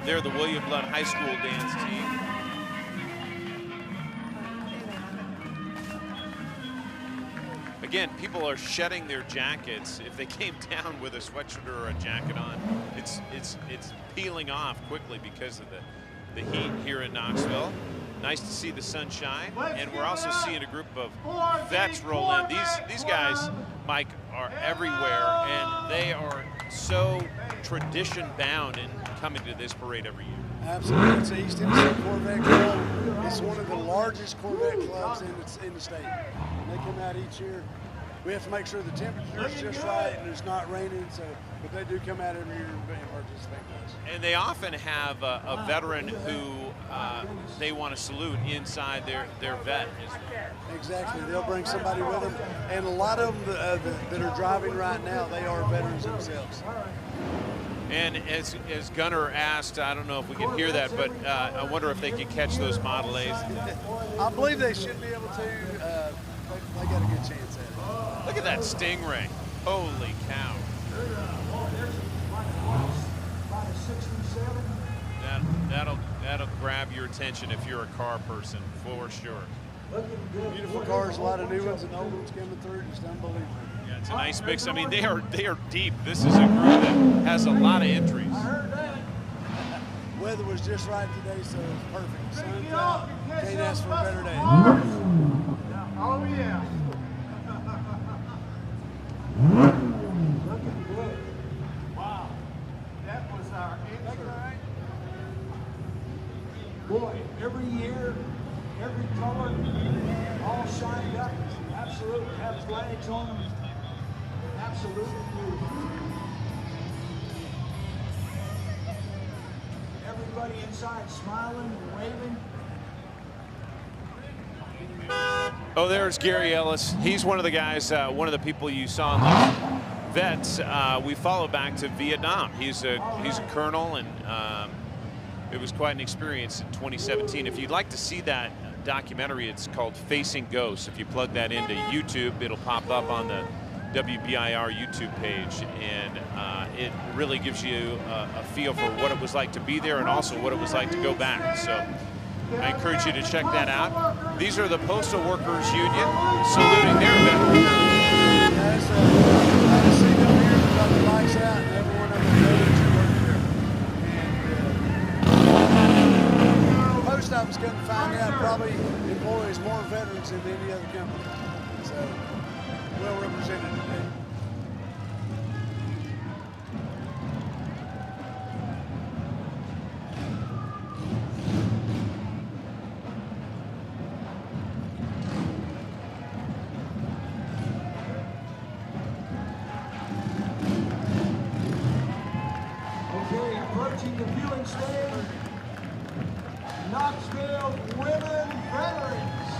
they're the William Blood High School dance team. Again, people are shedding their jackets. If they came down with a sweatshirt or a jacket on, it's peeling off quickly because of the heat here in Knoxville. Nice to see the sunshine, and we're also seeing a group of vets roll in. These guys, Mike, are everywhere, and they are so tradition-bound in coming to this parade every year. Absolutely. It's the East Tennessee Corvette Club. It's one of the largest Corvette clubs in the state. And they come out each year. We have to make sure the temperature is just right and it's not raining, but they do come out every year and participate with us. And they often have a veteran who they want to salute inside their vet. Exactly. They'll bring somebody with them. And a lot of them that are driving right now, they are veterans themselves. And as Gunner asked, I don't know if we can hear that, but I wonder if they can catch those Model A's. I believe they should be able to. They got a good chance at it. Look at that Stingray. Holy cow. That'll grab your attention if you're a car person, for sure. Beautiful cars, a lot of new ones and old ones coming through. Just unbelievable. Yeah, it's a nice mix. I mean, they are deep. This is a group that has a lot of entries. Weather was just right today, so it's perfect. Sun's out. Can't ask for a better day. Oh, yeah. Looking good. Wow. That was our intro. Boy, every year, every color, all shined up. Absolutely. Have flags on them. Absolutely beautiful. Everybody inside smiling and waving. Oh, there's Gary Ellis. He's one of the guys, one of the people you saw in the vets. We follow back to Vietnam. He's a colonel, and it was quite an experience in 2017. If you'd like to see that documentary, it's called Facing Ghosts. If you plug that into YouTube, it'll pop up on the WBIR YouTube page, and it really gives you a feel for what it was like to be there and also what it was like to go back. So I encourage you to check that out. These are the Postal Workers Union saluting their veterans. Guys, I just see them here, we got the lights out, and everyone of the veterans who work here. And the post office couldn't find out, probably employs more veterans than any other company. So, well represented today. Okay, approaching the viewing stage, Knoxville Women Veterans.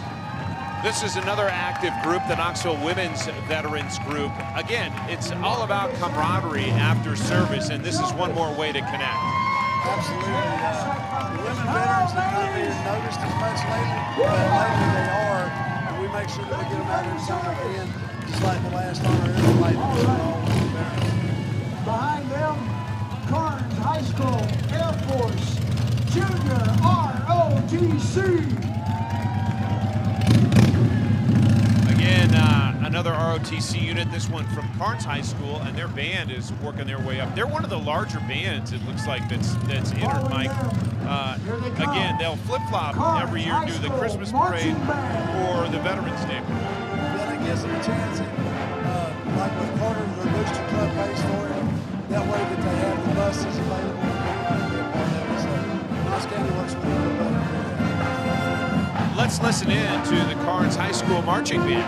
This is another active group, the Knoxville Women's Veterans Group. Again, it's all about camaraderie after service, and this is one more way to connect. Absolutely. The women veterans have not been noticed as much lately, but lately they are, and we make sure that we get them out every time we can, just like the last honor ever light for all women veterans. Behind them, Carnes High School Air Force Junior ROTC. Again, another ROTC unit, this one from Carnes High School, and their band is working their way up. They're one of the larger bands, it looks like, that's entered, Mike. Again, they'll flip-flop every year, do the Christmas parade or the Veterans Day parade. Then it gives them a chance, like with Carter, their booster club pays for it. That way that they have the buses available to come out and be a part of it. So Knox County works with them a little better. Let's listen in to the Carnes High School Marching Band.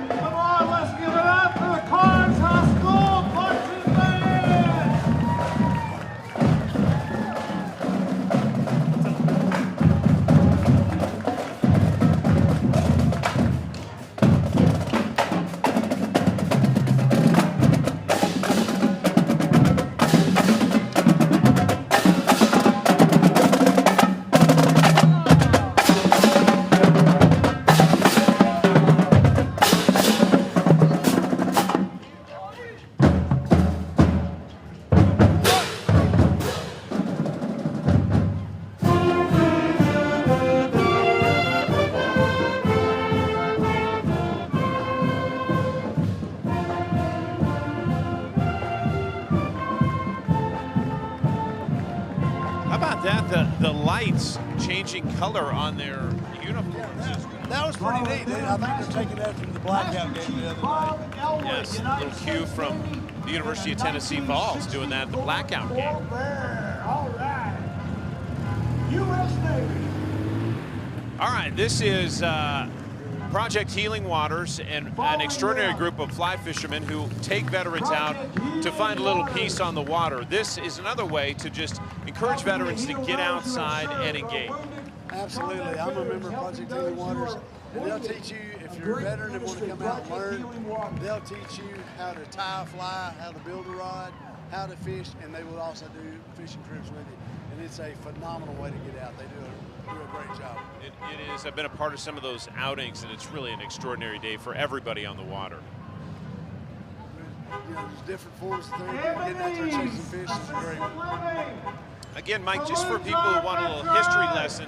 Come on, let's give it up for the Carnes High School Marching Band! How about that? The lights changing color on their uniforms. That was pretty neat. I think they're taking that from the blackout game the other night. Yes, a little cue from the University of Tennessee Vols doing that at the blackout game. All right. U.S. Navy. All right, this is Project Healing Waters, and an extraordinary group of fly fishermen who take veterans out to find a little peace on the water. This is another way to just encourage veterans to get outside and engage. Absolutely. I'm a member of Project Healing Waters, and they'll teach you, if you're a veteran and want to come out and learn, they'll teach you how to tie a fly, how to build a rod, how to fish, and they will also do fishing trips with you. and it's a phenomenal way to get out. They do a great job. It is. I've been a part of some of those outings, and it's really an extraordinary day for everybody on the water. You know, there's different forms of therapy. Getting out there chasing fish is great. Again, Mike, just for people who want a little history lesson,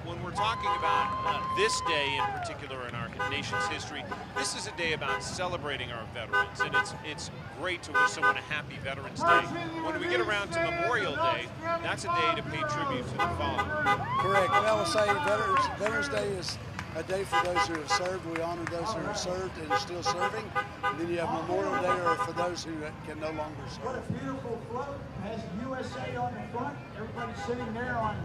when we're talking about this day in particular in our nation's history, this is a day about celebrating our veterans, and it's great to wish someone a happy Veterans Day. When we get around to Memorial Day, that's a day to pay tribute to the fallen. Correct. And I will say Veterans Day is a day for those who have served. We honor those who have served and are still serving. And then you have Memorial Day for those who can no longer What serve. a beautiful float. It has USA on the front. Everybody's sitting there on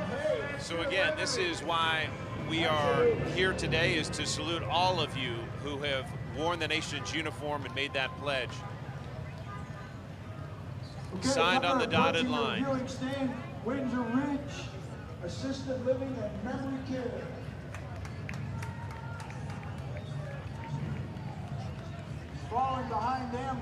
hay. So again, this is why we are here today, is to salute all of you who have worn the nation's uniform and made that pledge. Okay, Signed on the dotted approaching line. Viewing stand, Windsor Ridge, assisted living and memory care. Following behind them,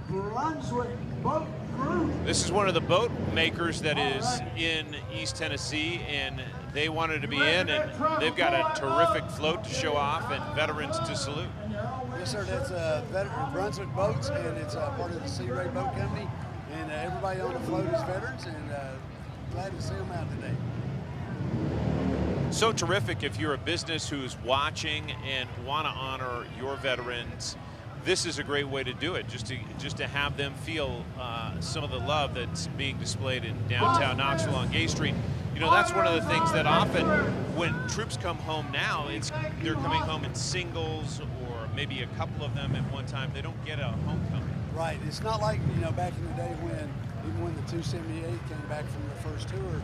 Brunswick Boat Group. This is one of the boat makers that is in East Tennessee, and they wanted to be in, and they've got a terrific float to show off and veterans to salute. Yes, sir. That's Brunswick Boats, and it's part of the Sea Ray Boat Company. And everybody on the float is veterans, and glad to see them out today. So terrific if you're a business who's watching and want to honor your veterans. This is a great way to do it, just to have them feel some of the love that's being displayed in downtown Knoxville on Gay Street. You know, that's one of the things that often when troops come home now, they're coming home in singles or maybe a couple of them at one time. They don't get a homecoming. Right. It's not like, you know, back in the day even when the 278 came back from their first tour,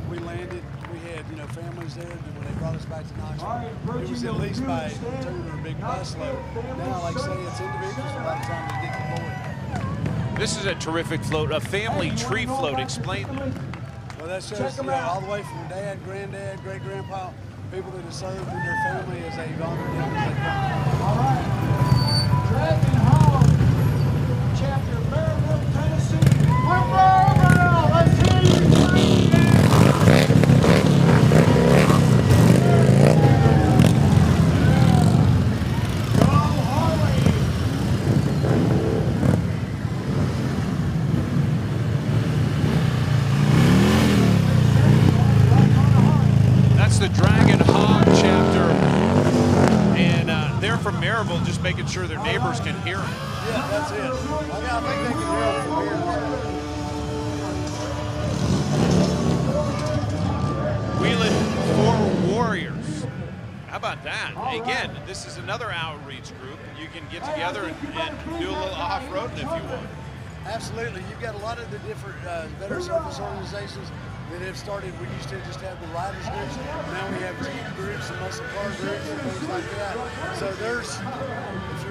we landed, we had, you know, families there, and when they brought us back to Knoxville, it was at least by two or a big bus load. Now, like I say, it's individuals a lot of times they get deployed. This is a terrific float, a family tree float. Explain that. Well, that shows, you know, all the way from dad, granddad, great-grandpa, people that have served in their family as they've honored them as they come. All right. Dragon Hall, chapter Maryville, Tennessee. We're Maryville. Let's hear you scream that. Go Harley. That's the Dragon Hog chapter, and they're from Maryville, just making sure their neighbors can hear them. Yeah, that's it. I think they can hear it from here. Wheeling for Warriors. How about that? Again, this is another outreach group. You can get together and do a little off-roading if you want. Absolutely. You've got a lot of the different veteran service organizations that have started. We used to just have the riders groups. Now we have jeep groups and muscle car groups and things like that. So if you're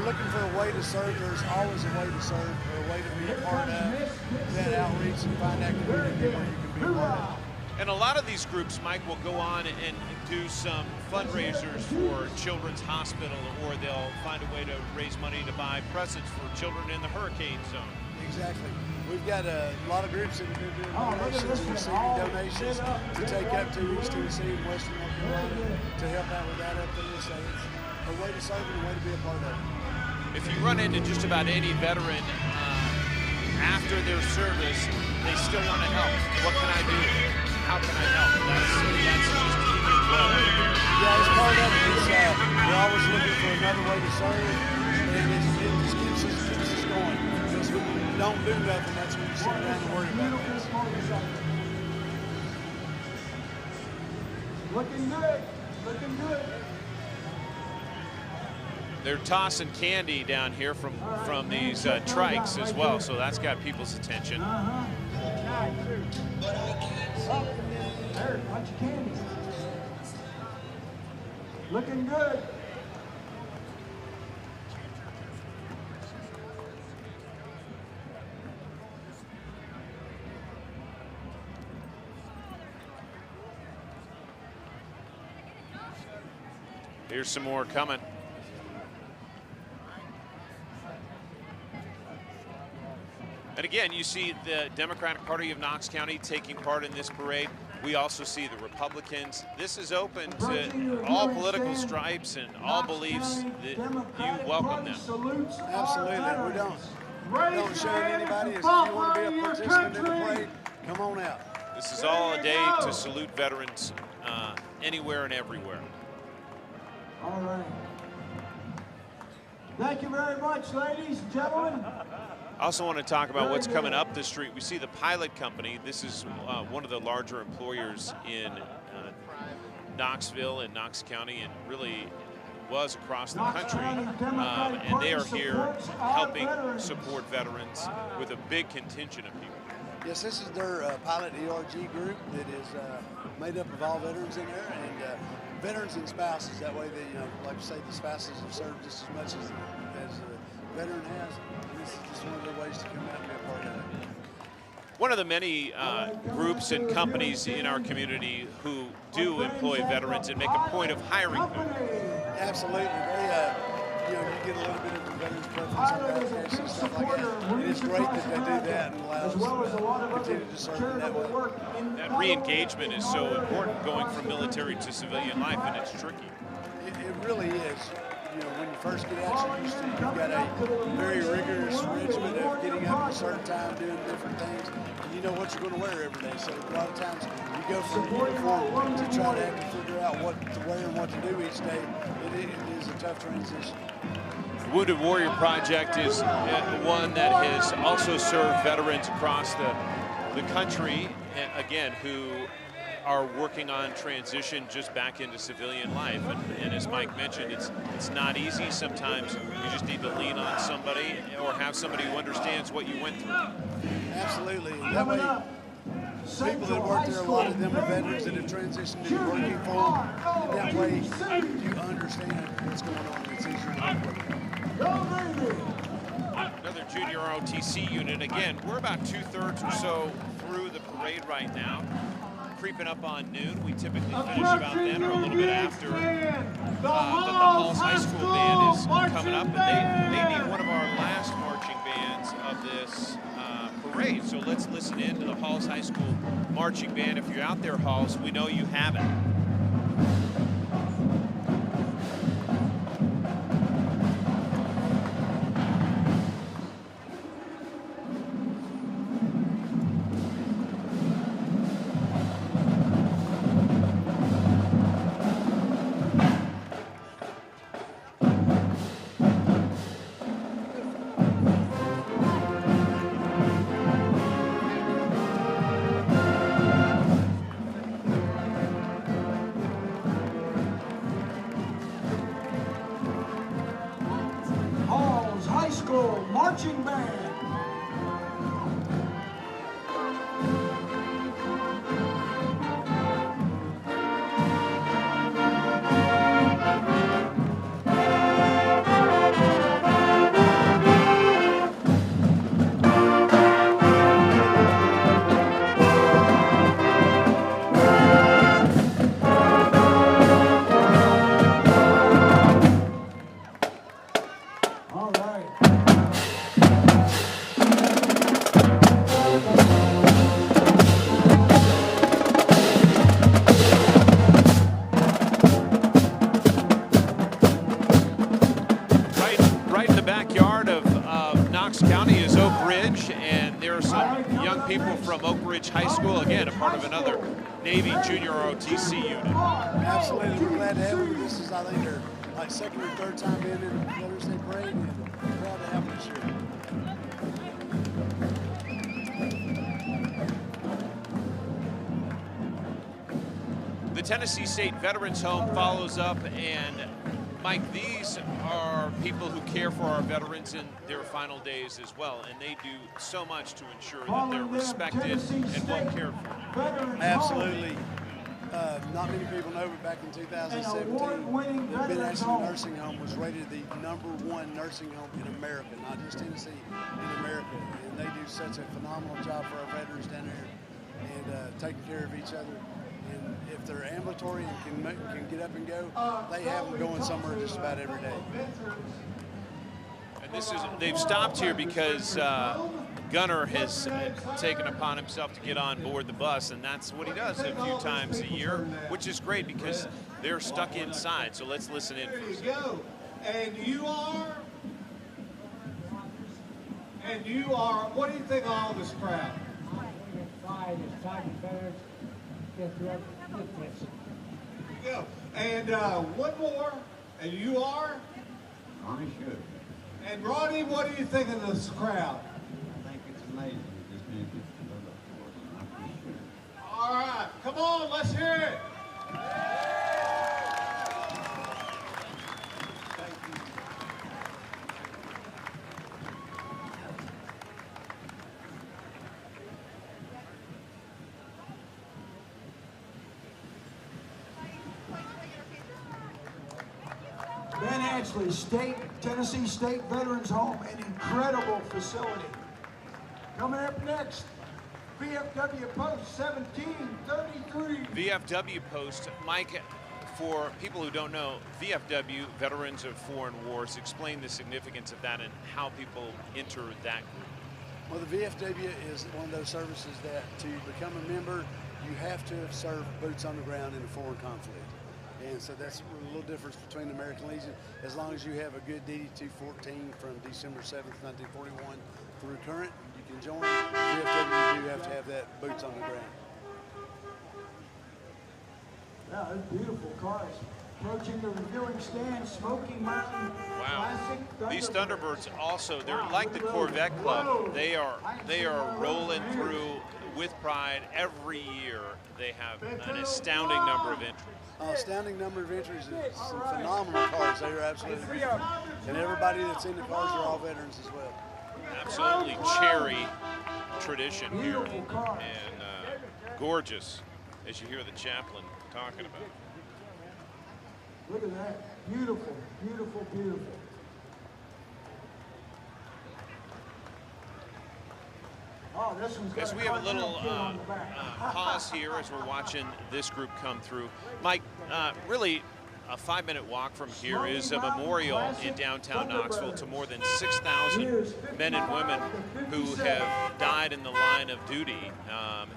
looking for a way to serve, there's always a way to serve or a way to be a part of that outreach and find that community where you can be a part of. And a lot of these groups, Mike, will go on and do some fundraisers for Children's Hospital, or they'll find a way to raise money to buy presents for children in the hurricane zone. Exactly. We've got a lot of groups that have been doing donations and receiving donations to take up to East Tennessee and Western North Carolina to help out with that up there. So it's a way to serve and a way to be a part of it. If you run into just about any veteran after their service, they still want to help. What can I do? How can I help? That's just in your blood. Yeah, it's part of it. We're always looking for another way to serve, and it just keeps us going. Because when you don't do nothing, that's when you sit down and worry about things. Looking good. Looking good. They're tossing candy down here from these trikes as well, so that's got people's attention. There's a bunch of candy. Looking good. Here's some more coming. And again, you see the Democratic Party of Knox County taking part in this parade. We also see the Republicans. This is open to all political stripes and all beliefs that you welcome them. Absolutely. We don't shame anybody. If you want to be a participant in the parade, come on out. This is all a day to salute veterans anywhere and everywhere. All right. Thank you very much, ladies and gentlemen. I also want to talk about what's coming up the street. We see the Pilot Company. This is one of the larger employers in Knoxville and Knox County, and really was across the country. And they are here helping support veterans with a big contingent of people. Yes, this is their Pilot ERG group that is made up of all veterans in there, and veterans and spouses. That way, they, like you say, the spouses have served just as much as the veteran has. And this is just one of their ways to come out and be a part of it. One of the many groups and companies in our community who do employ veterans and make a point of hiring them. Absolutely. They, you get a little bit of the veterans preference on verification and stuff like that. And it's great that they do that and allows us to continue to serve in that way. That re-engagement is so important, going from military to civilian life, and it's tricky. It really is. When you first get out, you're used to, you've got a very rigorous regimen of getting up at a certain time, doing different things, and you know what you're going to wear every day. So a lot of times you go from uniform to try to have to figure out what to wear and what to do each day. It is a tough transition. Wounded Warrior Project is one that has also served veterans across the country, again, who are working on transition just back into civilian life. And as Mike mentioned, it's not easy. Sometimes you just need to lean on somebody or have somebody who understands what you went through. Absolutely. That way, people that work there, a lot of them are veterans that have transitioned into working for them. And that way, you understand what's going on. It's easier to work with. Another junior ROTC unit. Again, we're about 2/3 or so through the parade right now. Creeping up on noon. We typically finish about then or a little bit after. But the Halls High School band is coming up, and they may be one of our last marching bands of this parade. So let's listen in to the Halls High School marching band. If you're out there, Halls, we know you have it. Marching band. High School, again, a part of another Navy junior ROTC unit. Absolutely, we're glad to have them. This is, I think, their second or third time being in the Veterans Day Parade, and we're glad to have them this year. The Tennessee State Veterans Home follows up, and Mike, these are people who care for our veterans in their final days as well, and they do so much to ensure that they're respected and well cared for. Absolutely. Not many people know, but back in 2017, the Ben Ashley Nursing Home was rated the #1 nursing home in America, not just Tennessee, in America. And they do such a phenomenal job for our veterans down here and taking care of each other. And if they're ambulatory and can get up and go, they have them going somewhere just about every day. And they've stopped here because Gunner has taken upon himself to get on board the bus, and that's what he does a few times a year, which is great because they're stuck inside. So let's listen in. There you go. And you are, what do you think of all this crowd? There you go. And one more, and you are? Ronnie Shook. And Ronnie, what do you think of this crowd? I think it's amazing. Just being good to look up for us, and I appreciate it. All right, come on, let's hear it. Ben Ashley, Tennessee State Veterans Home, an incredible facility. Coming up next, VFW Post 1733. VFW Post, Mike, for people who don't know, VFW, Veterans of Foreign Wars, explain the significance of that and how people enter that group. Well, the VFW is one of those services that to become a member, you have to have served boots on the ground in a foreign conflict. And so that's a little difference between the American Legion. As long as you have a good DD-214 from December 7th, 1941 through current, you can join. VFW, you do have to have that boots on the ground. Yeah, those beautiful cars. Approaching the reviewing stand, Smoky Mountain Classic. These Thunderbirds also, they're like the Corvette Club. They are rolling through with pride every year. They have an astounding number of entries. Astounding number of entries and some phenomenal cars. They are absolutely beautiful. And everybody that's in the cars are all veterans as well. Absolutely cherry tradition here, and gorgeous, as you hear the chaplain talking about. Look at that. Beautiful, beautiful, beautiful. Oh, this one's got As we have a little pause here as we're watching this group come through. Mike, really a 5-minute walk from here is a memorial in downtown Knoxville to more than 6,000 men and women who have died in the line of duty,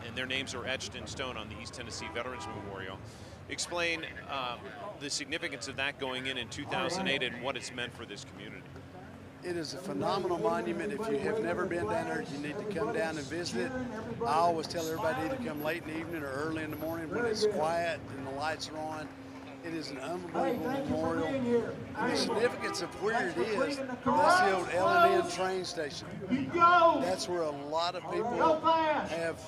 and their names are etched in stone on the East Tennessee Veterans Memorial. Explain the significance of that going in 2008 and what it's meant for this community. It is a phenomenal monument. If you have never been down there, you need to come down and visit it. I always tell everybody to come late in the evening or early in the morning when it's quiet and the lights are on. It is an unbelievable memorial. And the significance of where it is, that's the old L&N train station. That's where a lot of people have,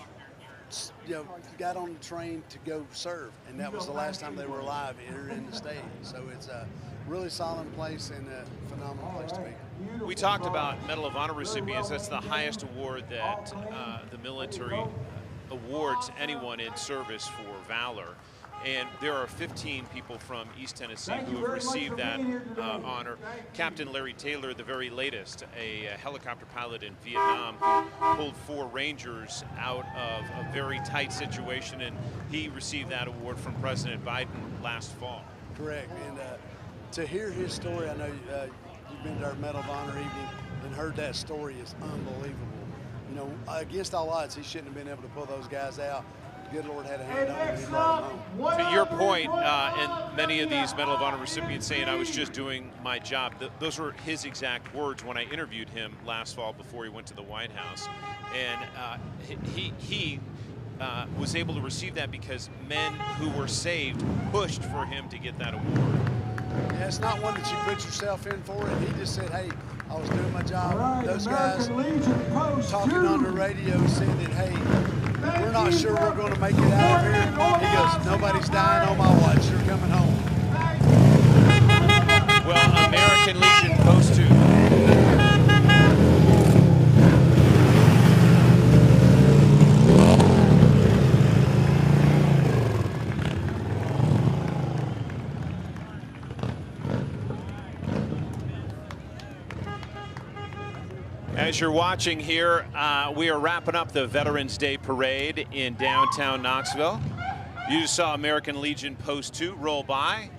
got on the train to go serve, and that was the last time they were alive here in the state. So it's a really solemn place and a phenomenal place to be. We talked about Medal of Honor recipients. That's the highest award that the military awards anyone in service for valor. And there are 15 people from East Tennessee who have received that honor. Captain Larry Taylor, the very latest, a helicopter pilot in Vietnam who pulled 4 Rangers out of a very tight situation, and he received that award from President Biden last fall. Correct. And to hear his story, I know you've been to our Medal of Honor evening and heard that story is unbelievable. You know, against all odds, he shouldn't have been able to pull those guys out. The good Lord had a hand on him and he brought him home. To your point, and many of these Medal of Honor recipients saying, I was just doing my job. Those were his exact words when I interviewed him last fall before he went to the White House. And he was able to receive that because men who were saved pushed for him to get that award. Yeah, it's not one that you put yourself in for it. He just said, hey, I was doing my job. Right, those guys talking 2. on the radio said that, hey, we're not sure we're going to make it out of here. He goes, nobody's dying on my watch. You're coming home. Well, American Legion Post 2. As you're watching here, we are wrapping up the Veterans Day Parade in downtown Knoxville. You just saw American Legion Post 2 roll by.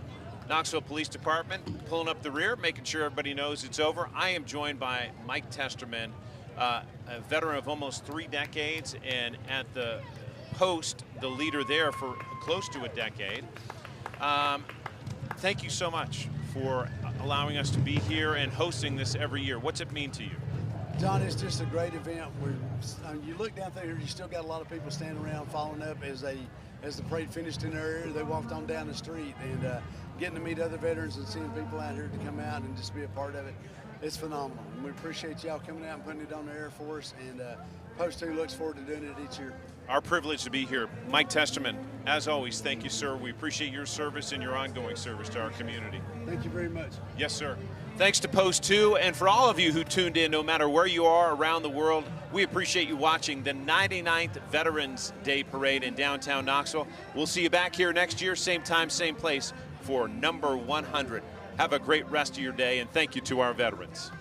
Knoxville Police Department pulling up the rear, making sure everybody knows it's over. I am joined by Mike Testerman, a veteran of almost 3 decades, and at the post, the leader there for close to a decade. Thank you so much for allowing us to be here and hosting this every year. What's it mean to you? John, it's just a great event. You look down through here, you still got a lot of people standing around following up as the parade finished in their area. They walked on down the street, and getting to meet other veterans and seeing people out here to come out and just be a part of it, it's phenomenal. And we appreciate y'all coming out and putting it on the air for us, and Post 2 looks forward to doing it each year. Our privilege to be here. Mike Testerman, as always, thank you, sir. We appreciate your service and your ongoing service to our community. Thank you very much. Yes, sir. Thanks to Post 2, and for all of you who tuned in, no matter where you are around the world, we appreciate you watching the 99th Veterans Day Parade in downtown Knoxville. We'll see you back here next year, same time, same place, for number 100. Have a great rest of your day, and thank you to our veterans.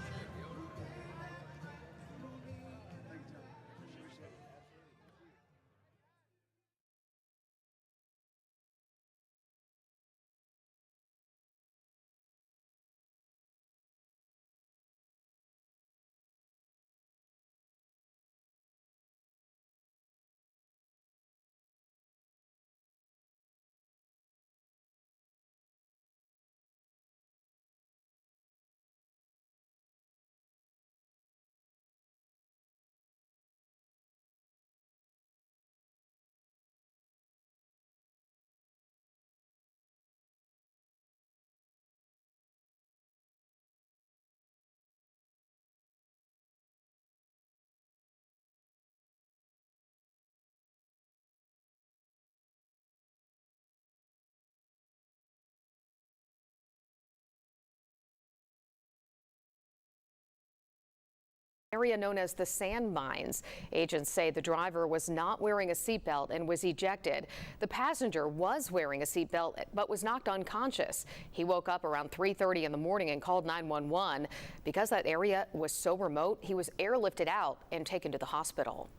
Area known as the sand mines. Agents say the driver was not wearing a seatbelt and was ejected. The passenger was wearing a seatbelt but was knocked unconscious. He woke up around 3:30 in the morning and called 911. Because that area was so remote, he was airlifted out and taken to the hospital.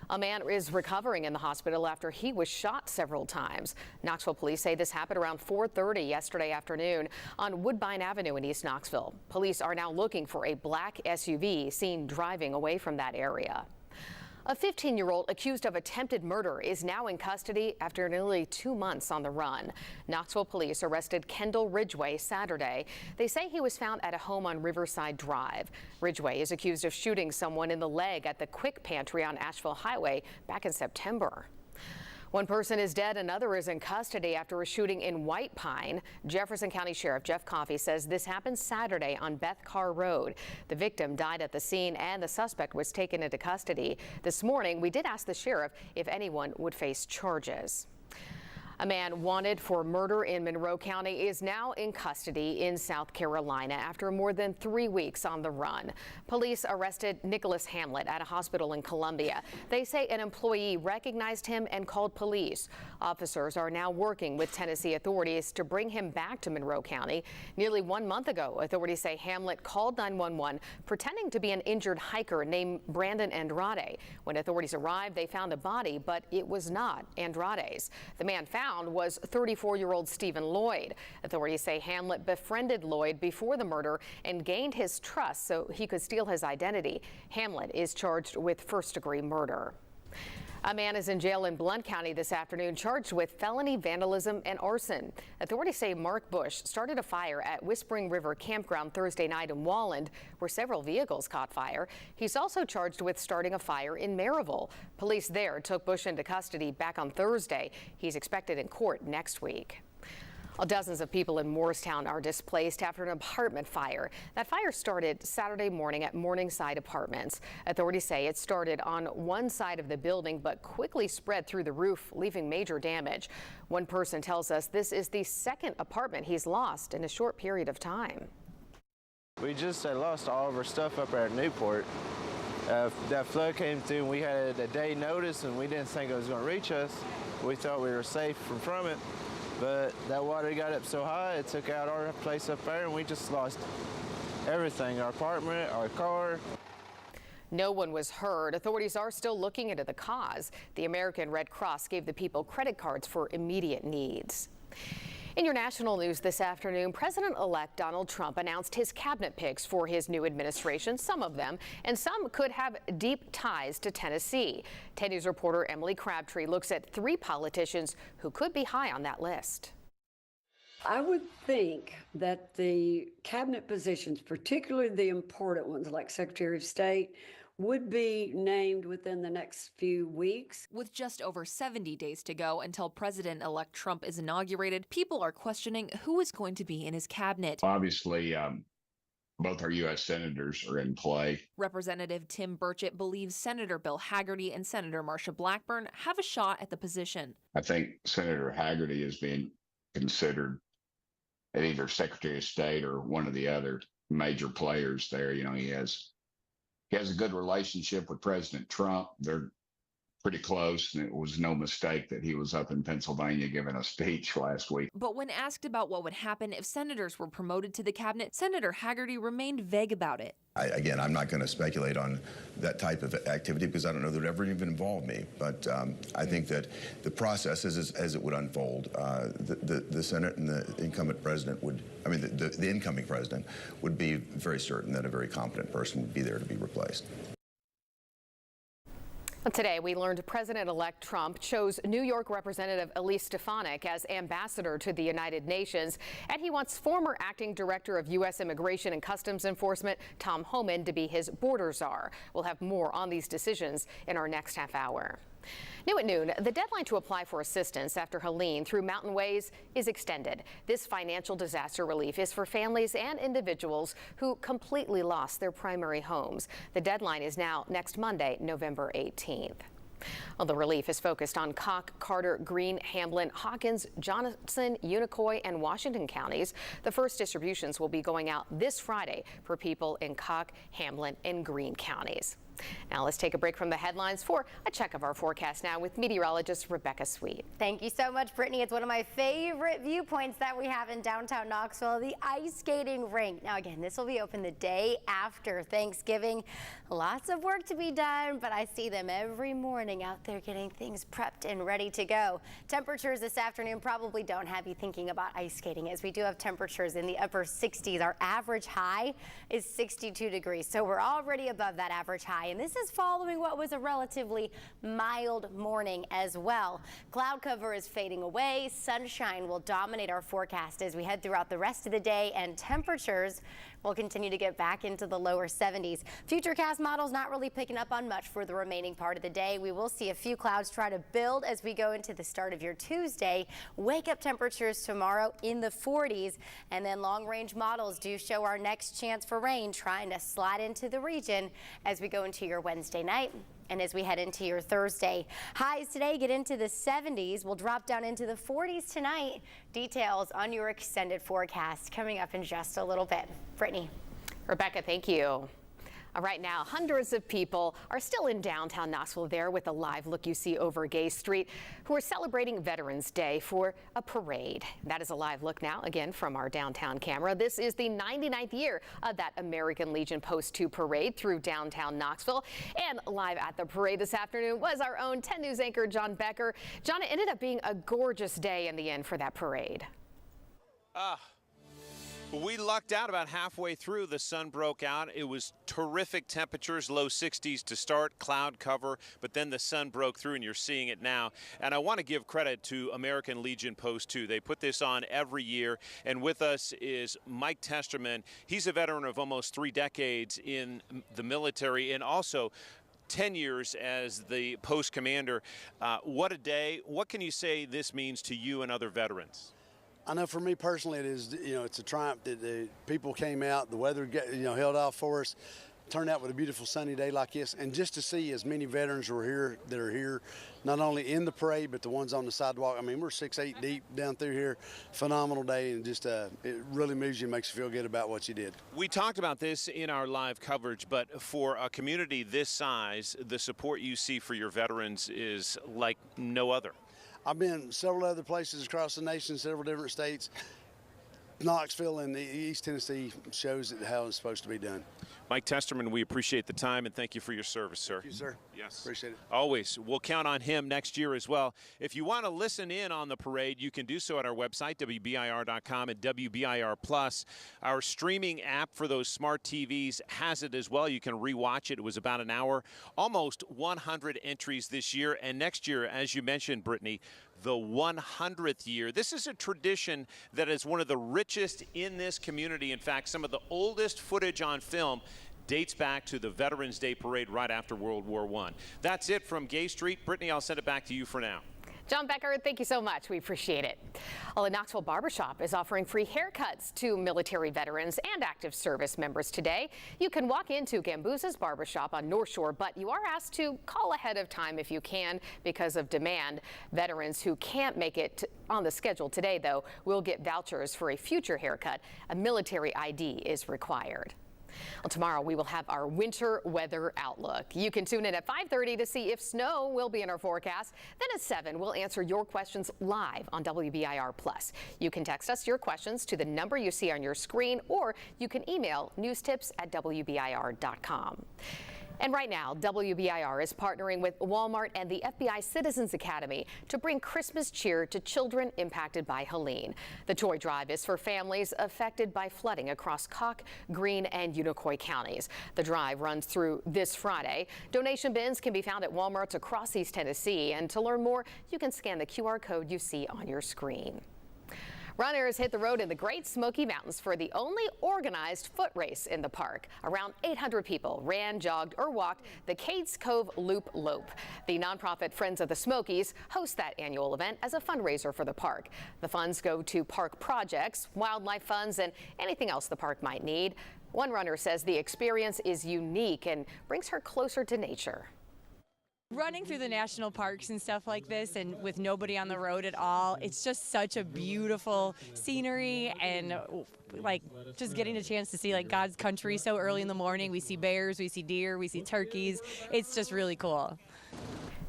A man is recovering in the hospital after he was shot several times. Knoxville police say this happened around 4:30 yesterday afternoon on Woodbine Avenue in East Knoxville. Police are now looking for a black SUV seen driving away from that area. A 15-year-old accused of attempted murder is now in custody after nearly 2 months on the run. Knoxville police arrested Kendall Ridgway Saturday. They say he was found at a home on Riverside Drive. Ridgway is accused of shooting someone in the leg at the Quick Pantry on Asheville Highway back in September. One person is dead, another is in custody after a shooting in White Pine. Jefferson County Sheriff Jeff Coffey says this happened Saturday on Beth Carr Road. The victim died at the scene and the suspect was taken into custody. This morning, we did ask the sheriff if anyone would face charges. A man wanted for murder in Monroe County is now in custody in South Carolina after more than 3 weeks on the run. Police arrested Nicholas Hamlet at a hospital in Columbia. They say an employee recognized him and called police. Officers are now working with Tennessee authorities to bring him back to Monroe County. Nearly 1 month ago, authorities say Hamlet called 911 pretending to be an injured hiker named Brandon Andrade. When authorities arrived, they found a body, but it was not Andrade's. The man found was 34-year-old Stephen Lloyd. Authorities say Hamlet befriended Lloyd before the murder and gained his trust so he could steal his identity. Hamlet is charged with first-degree murder. A man is in jail in Blount County this afternoon charged with felony vandalism and arson. Authorities say Mark Bush started a fire at Whispering River Campground Thursday night in Walland, where several vehicles caught fire. He's also charged with starting a fire in Maryville. Police there took Bush into custody back on Thursday. He's expected in court next week. Well, dozens of people in Morristown are displaced after an apartment fire. That fire started Saturday morning at Morningside Apartments. Authorities say it started on one side of the building but quickly spread through the roof, leaving major damage. One person tells us this is the second apartment he's lost in a short period of time. We just lost all of our stuff up there at Newport. That flood came through and we had a day notice and we didn't think it was going to reach us. We thought we were safe from it. But that water got up so high, it took out our place up there, and we just lost everything, our apartment, our car. No one was hurt. Authorities are still looking into the cause. The American Red Cross gave the people credit cards for immediate needs. In your national news this afternoon, President-elect Donald Trump announced his cabinet picks for his new administration, some of them, and some could have deep ties to Tennessee. 10 News reporter Emily Crabtree looks at 3 politicians who could be high on that list. I would think that the cabinet positions, particularly the important ones like Secretary of State, would be named within the next few weeks. With just over 70 days to go until President-elect Trump is inaugurated, people are questioning who is going to be in his cabinet. Obviously, both our U.S. senators are in play. Representative Tim Burchett believes Senator Bill Hagerty and Senator Marsha Blackburn have a shot at the position. I think Senator Hagerty is being considered at either Secretary of State or one of the other major players there. You know, he has a good relationship with President Trump. They're pretty close, and it was no mistake that he was up in Pennsylvania giving a speech last week. But when asked about what would happen if senators were promoted to the cabinet, Senator Hagerty remained vague about it. Again, I'm not going to speculate on that type of activity because I don't know that it ever even involved me. But I think that the process, as it would unfold, the Senate and the incumbent president would, the incoming president would be very certain that a very competent person would be there to be replaced. Today, we learned President-elect Trump chose New York Representative Elise Stefanik as ambassador to the United Nations, and he wants former acting director of U.S. Immigration and Customs Enforcement Tom Homan to be his border czar. We'll have more on these decisions in our next half hour. New at noon, the deadline to apply for assistance after Helene through mountain ways is extended. This financial disaster relief is for families and individuals who completely lost their primary homes. The deadline is now next Monday, November 18th. Well, the relief is focused on Cocke, Carter, Greene, Hamblin, Hawkins, Johnson, Unicoi, and Washington counties. The first distributions will be going out this Friday for people in Cocke, Hamblin, and Greene counties. Now let's take a break from the headlines for a check of our forecast now with meteorologist Rebecca Sweet. Thank you so much, Brittany. It's one of my favorite viewpoints that we have in downtown Knoxville, the ice skating rink. Now again, this will be open the day after Thanksgiving. Lots of work to be done, but I see them every morning out there getting things prepped and ready to go. Temperatures this afternoon probably don't have you thinking about ice skating, as we do have temperatures in the upper 60s. Our average high is 62 degrees, so we're already above that average high. And this is following what was a relatively mild morning as well. Cloud cover is fading away. Sunshine will dominate our forecast as we head throughout the rest of the day, and temperatures will continue to get back into the lower 70s. Futurecast models not really picking up on much for the remaining part of the day. We will see a few clouds try to build as we go into the start of your Tuesday. Wake up temperatures tomorrow in the 40s, and then long range models do show our next chance for rain trying to slide into the region as we go into your Wednesday night. And as we head into your Thursday, highs today get into the 70s. We'll drop down into the 40s tonight. Details on your extended forecast coming up in just a little bit. Brittany. Rebecca, thank you. Right now, hundreds of people are still in downtown Knoxville there with a live look you see over Gay Street, who are celebrating Veterans Day for a parade. That is a live look now, again, from our downtown camera. This is the 99th year of that American Legion Post 2 parade through downtown Knoxville. And live at the parade this afternoon was our own 10 News anchor, John Becker. John, it ended up being a gorgeous day in the end for that parade. We lucked out about halfway through. The sun broke out. It was terrific temperatures, low 60s to start, cloud cover, but then the sun broke through and you're seeing it now. And I want to give credit to American Legion Post 2. They put this on every year. And with us is Mike Testerman. He's a veteran of almost 3 decades in the military and also 10 years as the post commander. What a day. What can you say this means to you and other veterans? I know for me personally, it is, it's a triumph that the people came out, the weather, held off for us, turned out with a beautiful sunny day like this, and just to see as many veterans were here that are here, not only in the parade, but the ones on the sidewalk. I mean, we're 6-8 deep down through here. Phenomenal day, and just it really moves you and makes you feel good about what you did. We talked about this in our live coverage, but for a community this size, the support you see for your veterans is like no other. I've been several other places across the nation, several different states. Knoxville and East Tennessee shows it how it's supposed to be done. Mike Testerman, we appreciate the time and thank you for your service, sir. Thank you, sir. Yes. Appreciate it. Always. We'll count on him next year as well. If you want to listen in on the parade, you can do so at our website, WBIR.com, and WBIR Plus. Our streaming app for those smart TVs has it as well. You can rewatch it. It was about an hour. Almost 100 entries this year. And next year, as you mentioned, Brittany, the 100th year. This is a tradition that is one of the richest in this community. In fact, some of the oldest footage on film dates back to the Veterans Day Parade right after World War I. That's it from Gay Street. Brittany, I'll send it back to you for now. John Becker, thank you so much. We appreciate it. Well, the Knoxville Barbershop is offering free haircuts to military veterans and active service members today. You can walk into Gambuza's Barbershop on North Shore, but you are asked to call ahead of time if you can because of demand. Veterans who can't make it on the schedule today, though, will get vouchers for a future haircut. A military ID is required. Well, tomorrow we will have our winter weather outlook. You can tune in at 5:30 to see if snow will be in our forecast. Then at 7, we'll answer your questions live on WBIR Plus. You can text us your questions to the number you see on your screen, or you can email newstips@WBIR.com. And right now, WBIR is partnering with Walmart and the FBI Citizens Academy to bring Christmas cheer to children impacted by Helene. The toy drive is for families affected by flooding across Cocke, Greene, and Unicoi counties. The drive runs through this Friday. Donation bins can be found at Walmarts across East Tennessee. And to learn more, you can scan the QR code you see on your screen. Runners hit the road in the Great Smoky Mountains for the only organized foot race in the park. Around 800 people ran, jogged, or walked the Cades Cove Loop Lope. The nonprofit Friends of the Smokies host that annual event as a fundraiser for the park. The funds go to park projects, wildlife funds, and anything else the park might need. One runner says the experience is unique and brings her closer to nature. Running through the national parks and stuff like this, and with nobody on the road at all, it's just such a beautiful scenery, and like just getting a chance to see like God's country so early in the morning. We see bears, we see deer, we see turkeys. It's just really cool.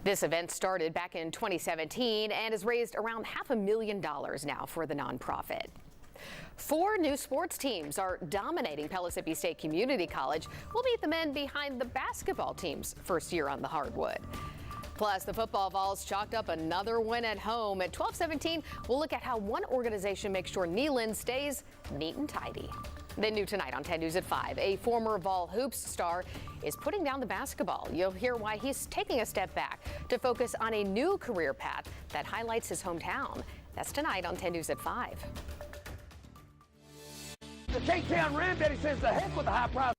This event started back in 2017 and has raised around $500,000 now for the nonprofit. 4 new sports teams are dominating Pellissippi State Community College. We'll meet the men behind the basketball team's first year on the hardwood. Plus, the football Vols chalked up another win at home. At 12:17, we'll look at how one organization makes sure Neyland stays neat and tidy. Then new tonight on 10 News at 5, a former Vol Hoops star is putting down the basketball. You'll hear why he's taking a step back to focus on a new career path that highlights his hometown. That's tonight on 10 News at 5. The K-Town Granddaddy says the heck with the high price.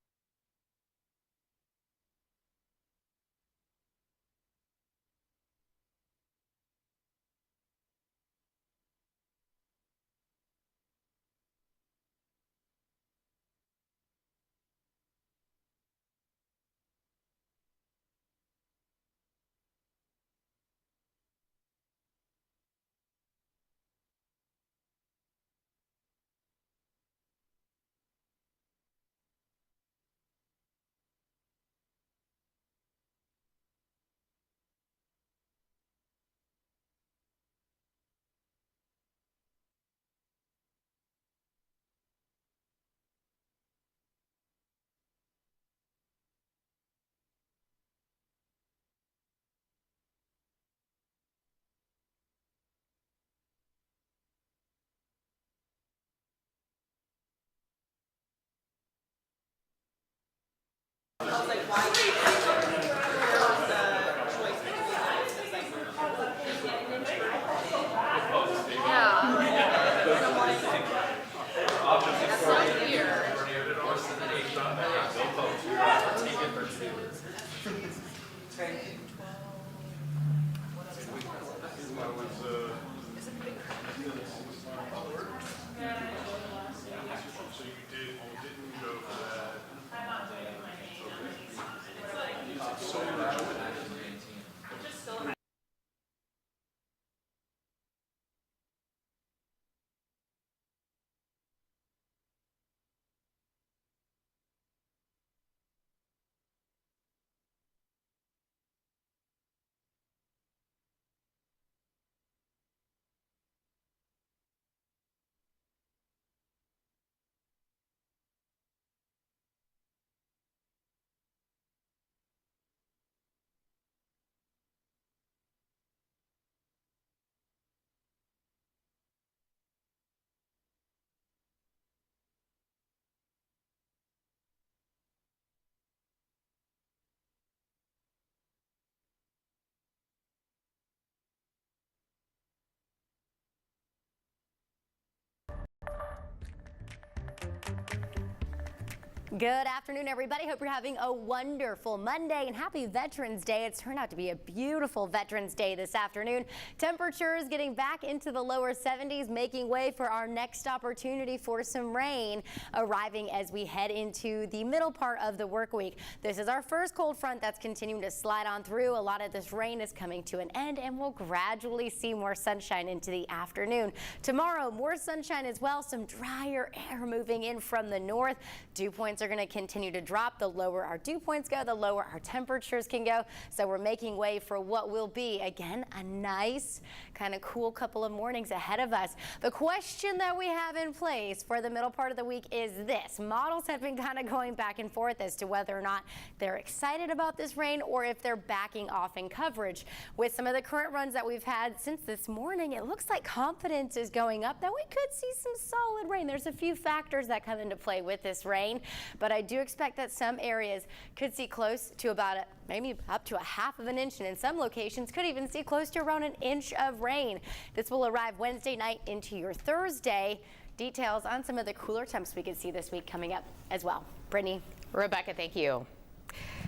Good afternoon, everybody. Hope you're having a wonderful Monday and happy Veterans Day. It's turned out to be a beautiful Veterans Day this afternoon. Temperatures getting back into the lower 70s, making way for our next opportunity for some rain arriving as we head into the middle part of the work week. This is our first cold front that's continuing to slide on through. A lot of this rain is coming to an end and we'll gradually see more sunshine into the afternoon. Tomorrow, more sunshine as well. Some drier air moving in from the north. Dew points are going to continue to drop. The lower our dew points go, the lower our temperatures can go. So we're making way for what will be, again, a nice kind of cool couple of mornings ahead of us. The question that we have in place for the middle part of the week is this. Models have been kind of going back and forth as to whether or not they're excited about this rain or if they're backing off in coverage. With some of the current runs that we've had since this morning, it looks like confidence is going up that we could see some solid rain. There's a few factors that come into play with this rain, but I do expect that some areas could see close to about maybe up to a half of an inch, and in some locations could even see close to around an inch of rain. This will arrive Wednesday night into your Thursday. Details on some of the cooler temps we could see this week coming up as well. Brittany. Rebecca, thank you.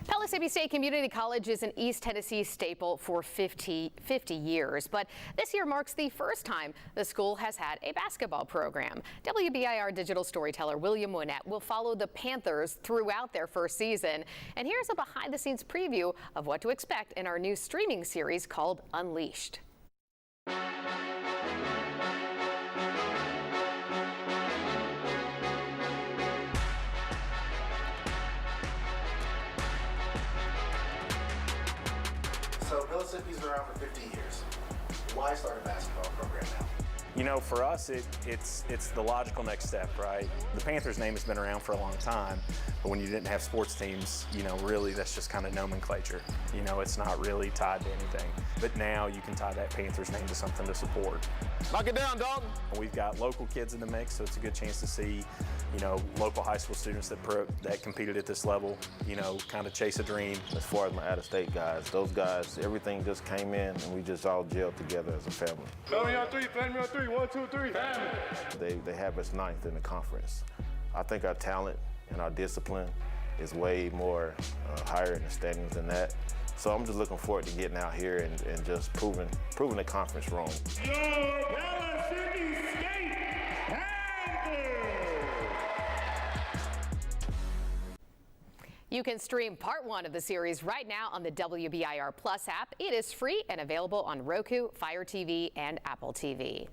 Palisades State Community College is an East Tennessee staple for 50 years, but this year marks the first time the school has had a basketball program. WBIR digital storyteller William Winnett will follow the Panthers throughout their first season, and here's a behind-the-scenes preview of what to expect in our new streaming series called Unleashed. So Mississippi's been around for 50 years. Why start a basketball program now? You know, for us, it's the logical next step, right? The Panthers name has been around for a long time, but when you didn't have sports teams, you know, really that's just kind of nomenclature. You know, it's not really tied to anything. But now you can tie that Panthers name to something to support. Knock it down, Dalton. We've got local kids in the mix, so it's a good chance to see, you know, local high school students that competed at this level, you know, kind of chase a dream. As far as my out-of-state guys, those guys, everything just came in and we just all gelled together as a family. Play me on three, play me on three. 1, 2, 3. Family. They have us ninth in the conference. I think our talent and our discipline is way more higher in the standings than that. So I'm just looking forward to getting out here and just proving the conference wrong. You can stream part 1 of the series right now on the WBIR Plus app. It is free and available on Roku, Fire TV, and Apple TV.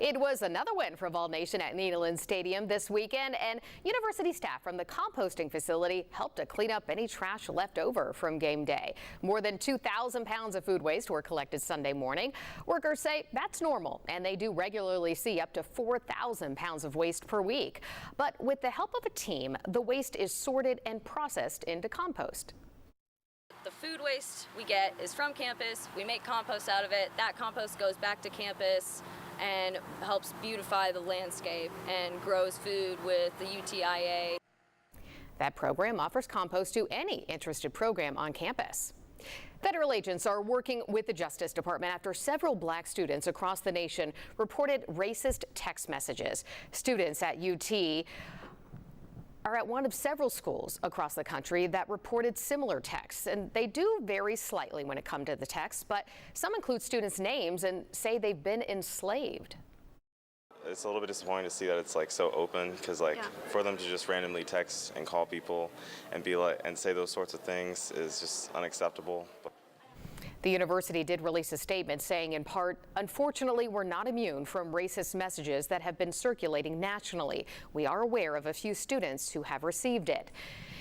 It was another win for Vol Nation at Neyland Stadium this weekend, and university staff from the composting facility helped to clean up any trash left over from game day. More than 2,000 pounds of food waste were collected Sunday morning. Workers say that's normal, and they do regularly see up to 4,000 pounds of waste per week. But with the help of a team, the waste is sorted and processed into compost. The food waste we get is from campus. We make compost out of it. That compost goes back to campus and helps beautify the landscape and grows food with the UTIA. That program offers compost to any interested program on campus. Federal agents are working with the Justice Department after several black students across the nation reported racist text messages. Students at UT are at one of several schools across the country that reported similar texts, and they do vary slightly when it comes to the texts, but some include students' names and say they've been enslaved. It's a little bit disappointing to see that it's like so open, because for them to just randomly text and call people and be like and say those sorts of things is just unacceptable. The university did release a statement saying, in part, unfortunately, we're not immune from racist messages that have been circulating nationally. We are aware of a few students who have received it.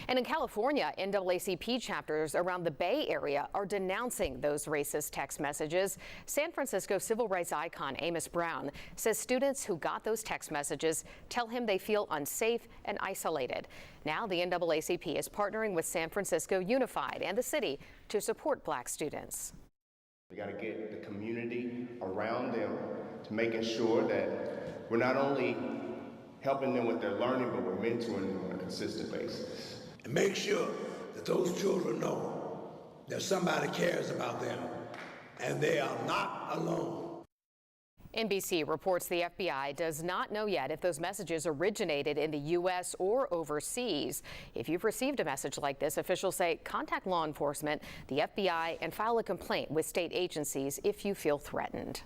And in California, NAACP chapters around the Bay Area are denouncing those racist text messages. San Francisco civil rights icon Amos Brown says students who got those text messages tell him they feel unsafe and isolated. Now the NAACP is partnering with San Francisco Unified and the city to support black students. We got to get the community around them to making sure that we're not only helping them with their learning, but we're mentoring them on a consistent basis. And make sure that those children know that somebody cares about them and they are not alone. NBC reports the FBI does not know yet if those messages originated in the U.S. or overseas. If you've received a message like this, officials say contact law enforcement, the FBI, and file a complaint with state agencies if you feel threatened.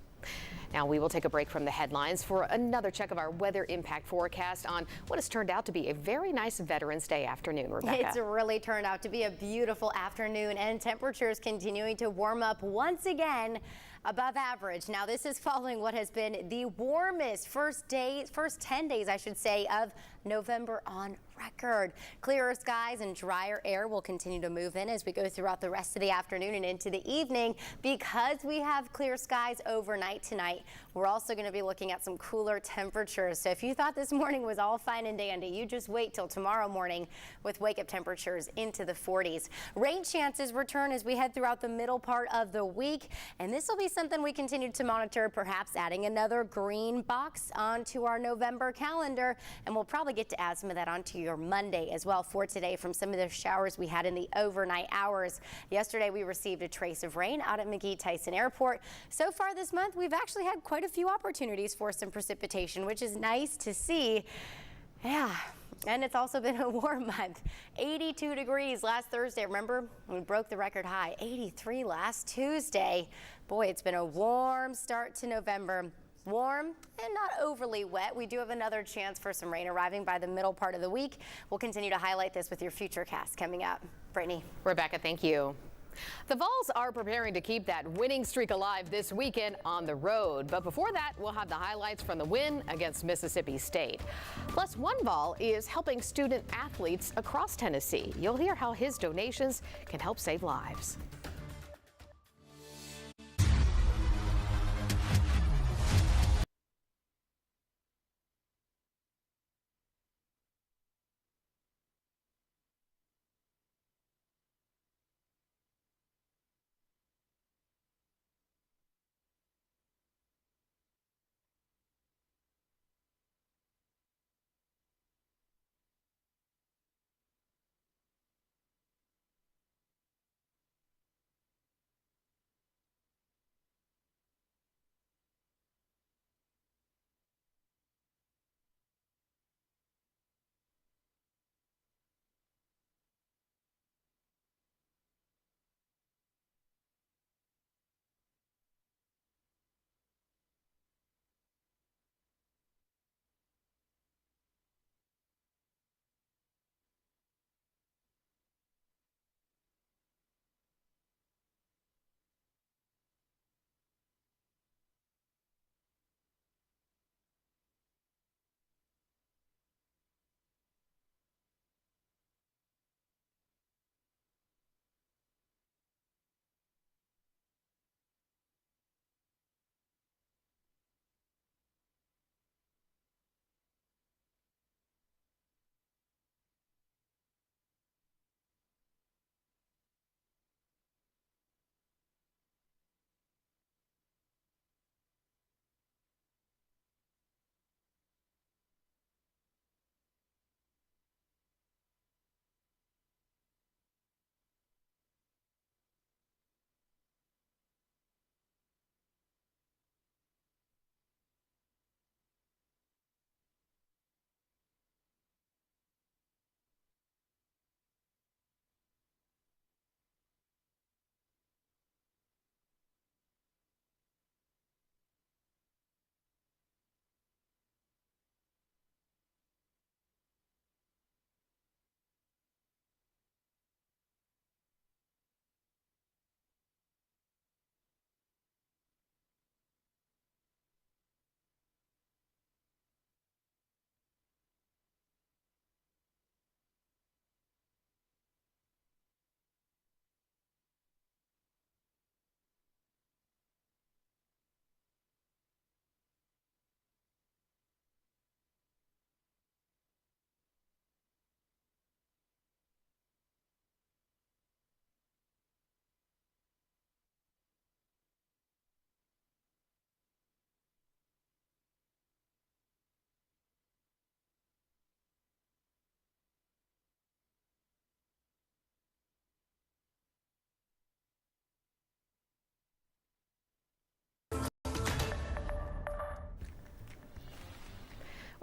Now we will take a break from the headlines for another check of our weather impact forecast on what has turned out to be a very nice Veterans Day afternoon, Rebecca. It's really turned out to be a beautiful afternoon, and temperatures continuing to warm up once again above average. Now this is following what has been the warmest first 10 days, I should say, of November on record. Clearer skies and drier air will continue to move in as we go throughout the rest of the afternoon and into the evening. Because we have clear skies overnight tonight, we're also going to be looking at some cooler temperatures. So if you thought this morning was all fine and dandy, you just wait till tomorrow morning with wake-up temperatures into the 40s. Rain chances return as we head throughout the middle part of the week, and this will be something we continue to monitor, perhaps adding another green box onto our November calendar, and we'll probably get to add some of that onto your Monday as well for today from some of the showers we had in the overnight hours. Yesterday we received a trace of rain out at McGee-Tyson Airport. So far this month we've actually had quite a few opportunities for some precipitation, which is nice to see. Yeah. And it's also been a warm month. 82 degrees last Thursday. Remember, we broke the record high. 83 last Tuesday. Boy, it's been a warm start to November. Warm and not overly wet. We do have another chance for some rain arriving by the middle part of the week. We'll continue to highlight this with your future cast coming up. Brittany. Rebecca, thank you. The Vols are preparing to keep that winning streak alive this weekend on the road. But before that, we'll have the highlights from the win against Mississippi State. Plus, one Vol is helping student athletes across Tennessee. You'll hear how his donations can help save lives.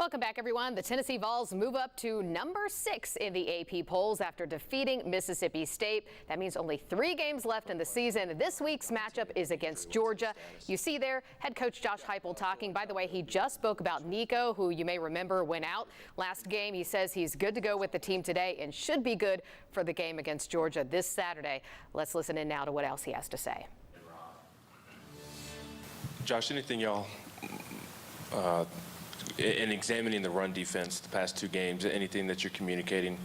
Welcome back, everyone. The Tennessee Vols move up to number 6 in the AP polls after defeating Mississippi State. That means only 3 games left in the season. This week's matchup is against Georgia. You see there head coach Josh Heupel talking. By the way, he just spoke about Nico, who you may remember went out last game. He says he's good to go with the team today and should be good for the game against Georgia this Saturday. Let's listen in now to what else he has to say. Josh, anything y'all in examining the run defense the past 2 games, anything that you're communicating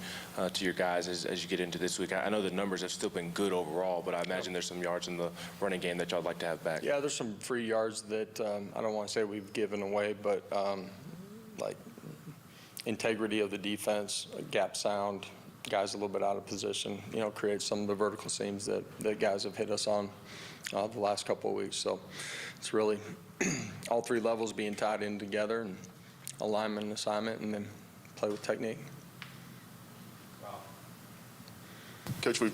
to your guys as you get into this week? I know the numbers have still been good overall, but I imagine there's some yards in the running game that y'all would like to have back. Yeah, there's some free yards that I don't want to say we've given away, but like integrity of the defense, gap sound, guys a little bit out of position, creates some of the vertical seams that guys have hit us on the last couple of weeks. So it's really all 3 levels being tied in together, and alignment and assignment, and then play with technique. Coach, we've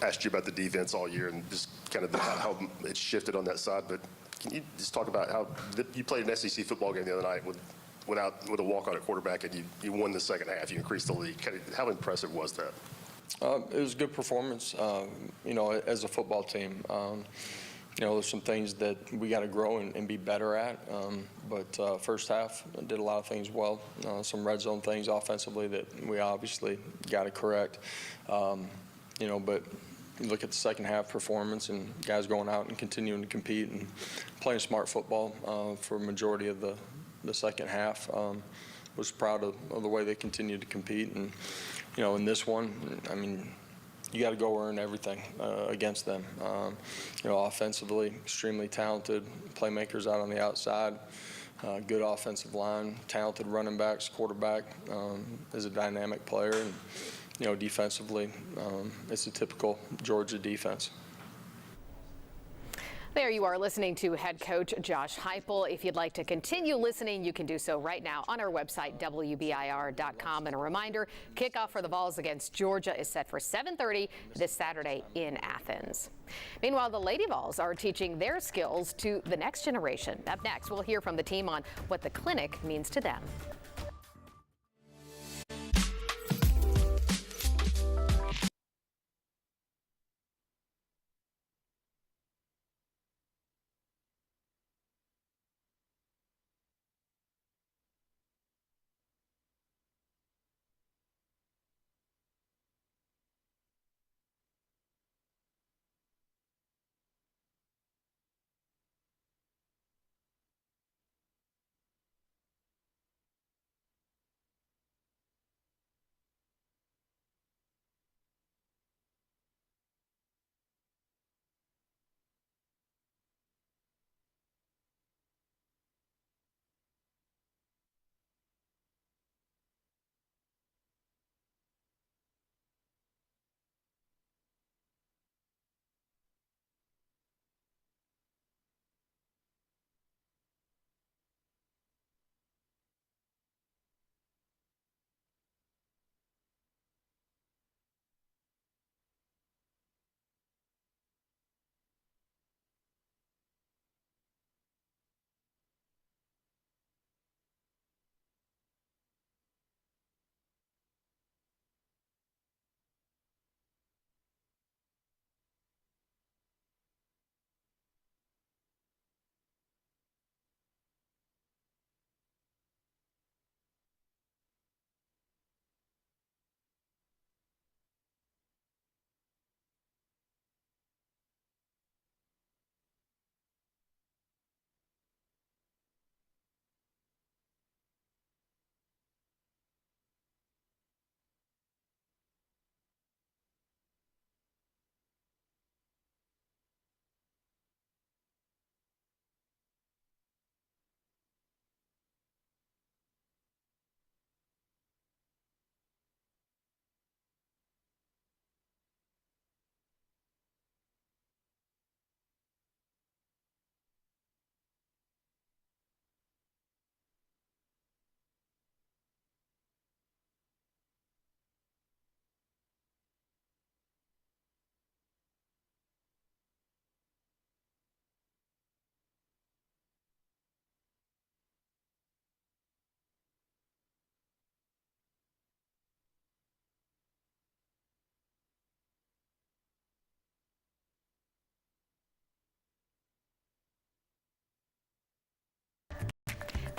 asked you about the defense all year and just kind of how it's shifted on that side, but can you just talk about how you played an SEC football game the other night with a walk-on at quarterback, and you won the second half, you increased the lead. How impressive was that? It was a good performance, as a football team. There's some things that we got to grow and be better at. But first half, did a lot of things well. Some red zone things offensively that we obviously got to correct. But you look at the second half performance and guys going out and continuing to compete and playing smart football for a majority of the second half. Was proud of the way they continued to compete. And, in this one, I mean, you got to go earn everything against them. Offensively, extremely talented playmakers out on the outside, good offensive line, talented running backs, quarterback is a dynamic player, and defensively, it's a typical Georgia defense. There you are listening to head coach Josh Heupel. If you'd like to continue listening, you can do so right now on our website, WBIR.com. And a reminder, kickoff for the Vols against Georgia is set for 7:30 this Saturday in Athens. Meanwhile, the Lady Vols are teaching their skills to the next generation. Up next, we'll hear from the team on what the clinic means to them.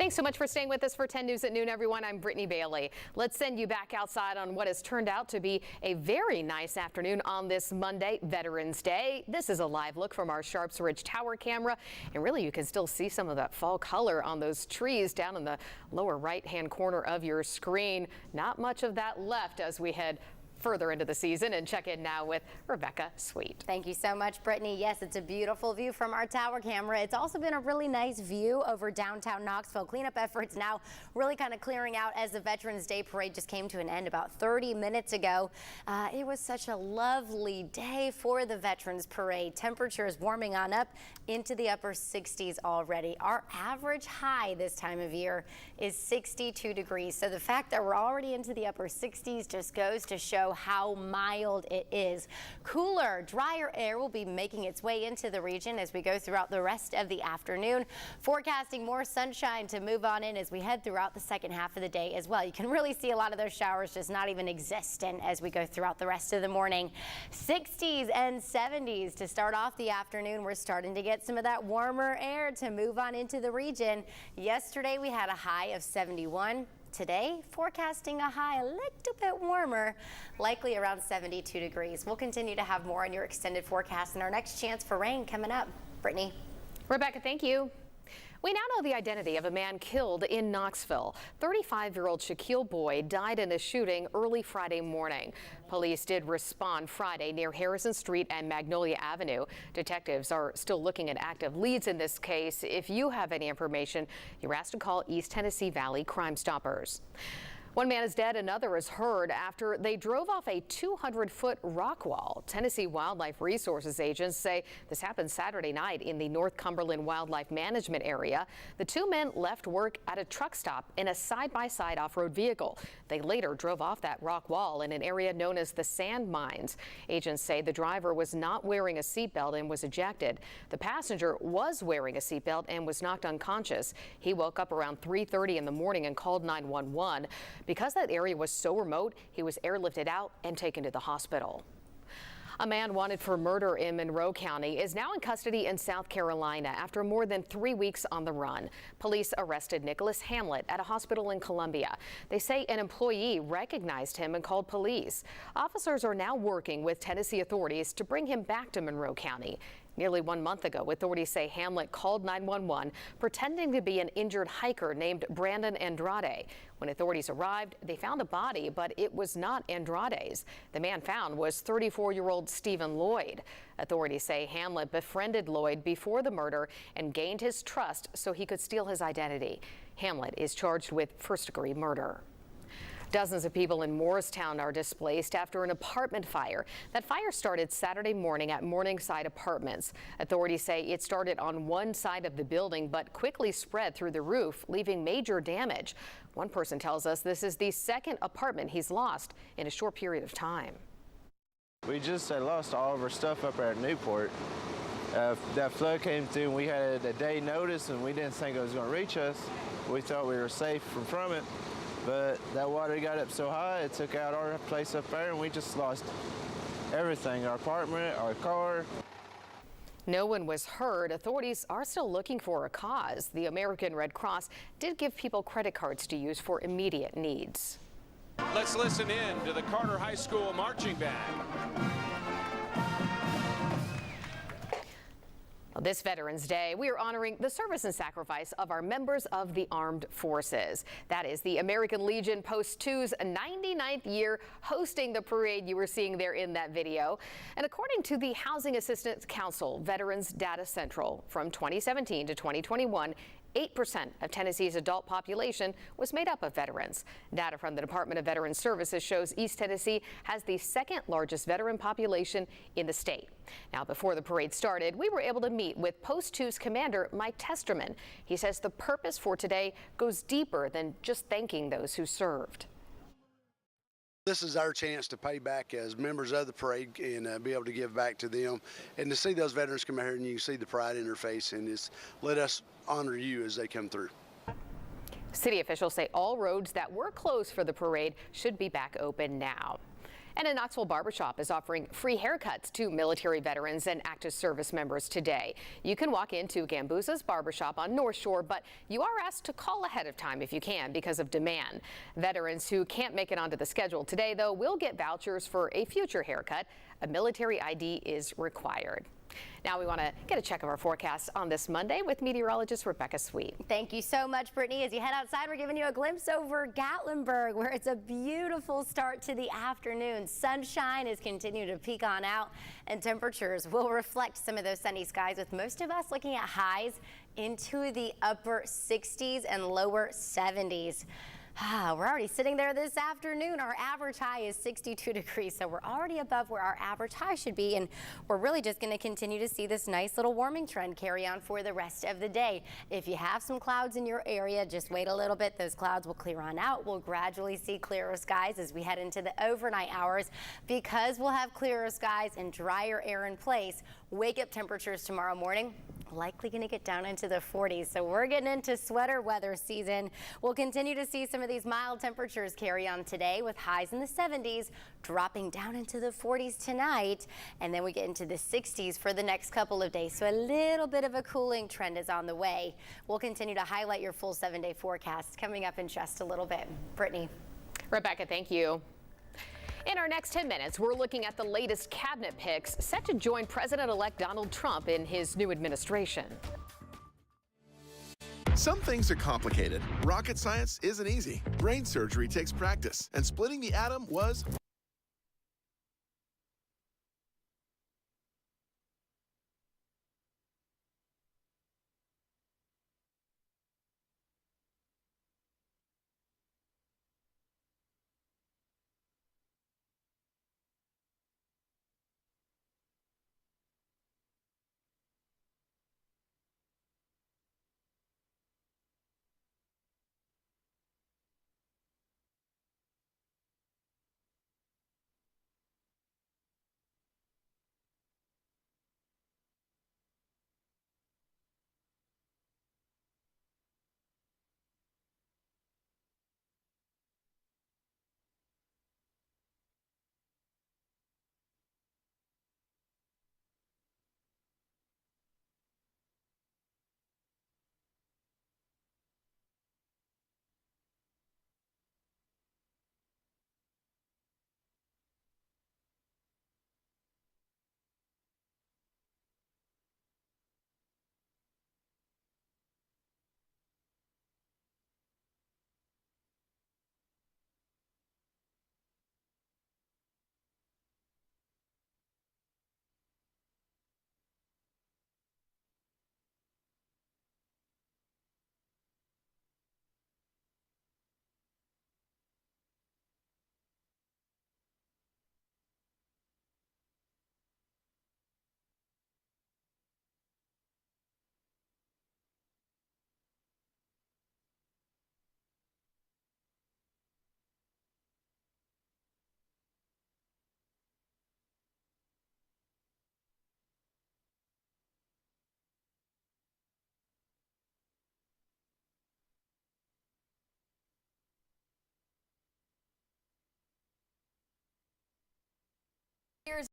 Thanks so much for staying with us for 10 News at Noon, everyone. I'm Brittany Bailey. Let's send you back outside on what has turned out to be a very nice afternoon on this Monday, Veterans Day. This is a live look from our Sharps Ridge Tower camera, and really you can still see some of that fall color on those trees down in the lower right-hand corner of your screen. Not much of that left as we head further into the season, and check in now with Rebecca Sweet. Thank you so much, Brittany. Yes, it's a beautiful view from our tower camera. It's also been a really nice view over downtown Knoxville. Cleanup efforts now really kind of clearing out as the Veterans Day parade just came to an end about 30 minutes ago. It was such a lovely day for the Veterans Parade. Temperatures warming on up into the upper 60s already. Our average high this time of year is 62 degrees. So the fact that we're already into the upper 60s just goes to show how mild it is. Cooler, drier air will be making its way into the region as we go throughout the rest of the afternoon. Forecasting more sunshine to move on in as we head throughout the second half of the day as well. You can really see a lot of those showers just not even existent as we go throughout the rest of the morning. 60s and 70s to start off the afternoon. We're starting to get some of that warmer air to move on into the region. Yesterday we had a high of 71. Today, forecasting a high a little bit warmer, likely around 72 degrees. We'll continue to have more on your extended forecast and our next chance for rain coming up. Brittany. Rebecca, thank you. We now know the identity of a man killed in Knoxville. 35-year-old Shaquille Boyd died in a shooting early Friday morning. Police did respond Friday near Harrison Street and Magnolia Avenue. Detectives are still looking at active leads in this case. If you have any information, you're asked to call East Tennessee Valley Crime Stoppers. One man is dead, another is hurt after they drove off a 200-foot rock wall. Tennessee Wildlife Resources agents say this happened Saturday night in the North Cumberland Wildlife Management area. The two men left work at a truck stop in a side-by-side off-road vehicle. They later drove off that rock wall in an area known as the sand mines. Agents say the driver was not wearing a seatbelt and was ejected. The passenger was wearing a seatbelt and was knocked unconscious. He woke up around 3:30 in the morning and called 911. Because that area was so remote, he was airlifted out and taken to the hospital. A man wanted for murder in Monroe County is now in custody in South Carolina after more than 3 weeks on the run. Police arrested Nicholas Hamlet at a hospital in Columbia. They say an employee recognized him and called police. Officers are now working with Tennessee authorities to bring him back to Monroe County. Nearly 1 month ago, authorities say Hamlet called 911 pretending to be an injured hiker named Brandon Andrade. When authorities arrived, they found a body, but it was not Andrade's. The man found was 34-year-old Stephen Lloyd. Authorities say Hamlet befriended Lloyd before the murder and gained his trust so he could steal his identity. Hamlet is charged with first-degree murder. Dozens of people in Morristown are displaced after an apartment fire. That fire started Saturday morning at Morningside Apartments. Authorities say it started on one side of the building but quickly spread through the roof, leaving major damage. One person tells us this is the second apartment he's lost in a short period of time. We just lost all of our stuff up there at Newport. That flood came through and we had a day notice and we didn't think it was going to reach us. We thought we were safe from it. But that water got up so high, it took out our place up there, and we just lost everything, our apartment, our car. No one was hurt. Authorities are still looking for a cause. The American Red Cross did give people credit cards to use for immediate needs. Let's listen in to the Carter High School marching band. This Veterans Day, we are honoring the service and sacrifice of our members of the armed forces. That is the American Legion Post 2's 99th year hosting the parade you were seeing there in that video. And according to the Housing Assistance Council Veterans Data Central, from 2017 to 2021, 8% of Tennessee's adult population was made up of veterans. Data from the Department of Veterans Services shows East Tennessee has the second largest veteran population in the state. Now, before the parade started, we were able to meet with Post 2's commander, Mike Testerman. He says the purpose for today goes deeper than just thanking those who served. This is our chance to pay back as members of the parade and be able to give back to them. And to see those veterans come out here and you can see the pride in their face, and it's let us honor you as they come through. City officials say all roads that were closed for the parade should be back open now. And a Knoxville barbershop is offering free haircuts to military veterans and active service members today. You can walk into Gambuza's barbershop on North Shore, but you are asked to call ahead of time if you can because of demand. Veterans who can't make it onto the schedule today, though, will get vouchers for a future haircut. A military ID is required. Now we want to get a check of our forecast on this Monday with meteorologist Rebecca Sweet. Thank you so much, Brittany. As you head outside, we're giving you a glimpse over Gatlinburg, where it's a beautiful start to the afternoon. Sunshine is continuing to peek on out, and temperatures will reflect some of those sunny skies, with most of us looking at highs into the upper 60s and lower 70s. We're already sitting there this afternoon. Our average high is 62 degrees, so we're already above where our average high should be, and we're really just going to continue to see this nice little warming trend carry on for the rest of the day. If you have some clouds in your area, just wait a little bit. Those clouds will clear on out. We'll gradually see clearer skies as we head into the overnight hours. Because we'll have clearer skies and drier air in place, wake-up temperatures tomorrow morning likely going to get down into the 40s. So we're getting into sweater weather season. We'll continue to see some of these mild temperatures carry on today, with highs in the 70s, dropping down into the 40s tonight. And then we get into the 60s for the next couple of days. So a little bit of a cooling trend is on the way. We'll continue to highlight your full 7-day forecast coming up in just a little bit. Brittany. Rebecca, thank you. In our next 10 minutes, we're looking at the latest cabinet picks set to join President-elect Donald Trump in his new administration. Some things are complicated. Rocket science isn't easy. Brain surgery takes practice, and splitting the atom was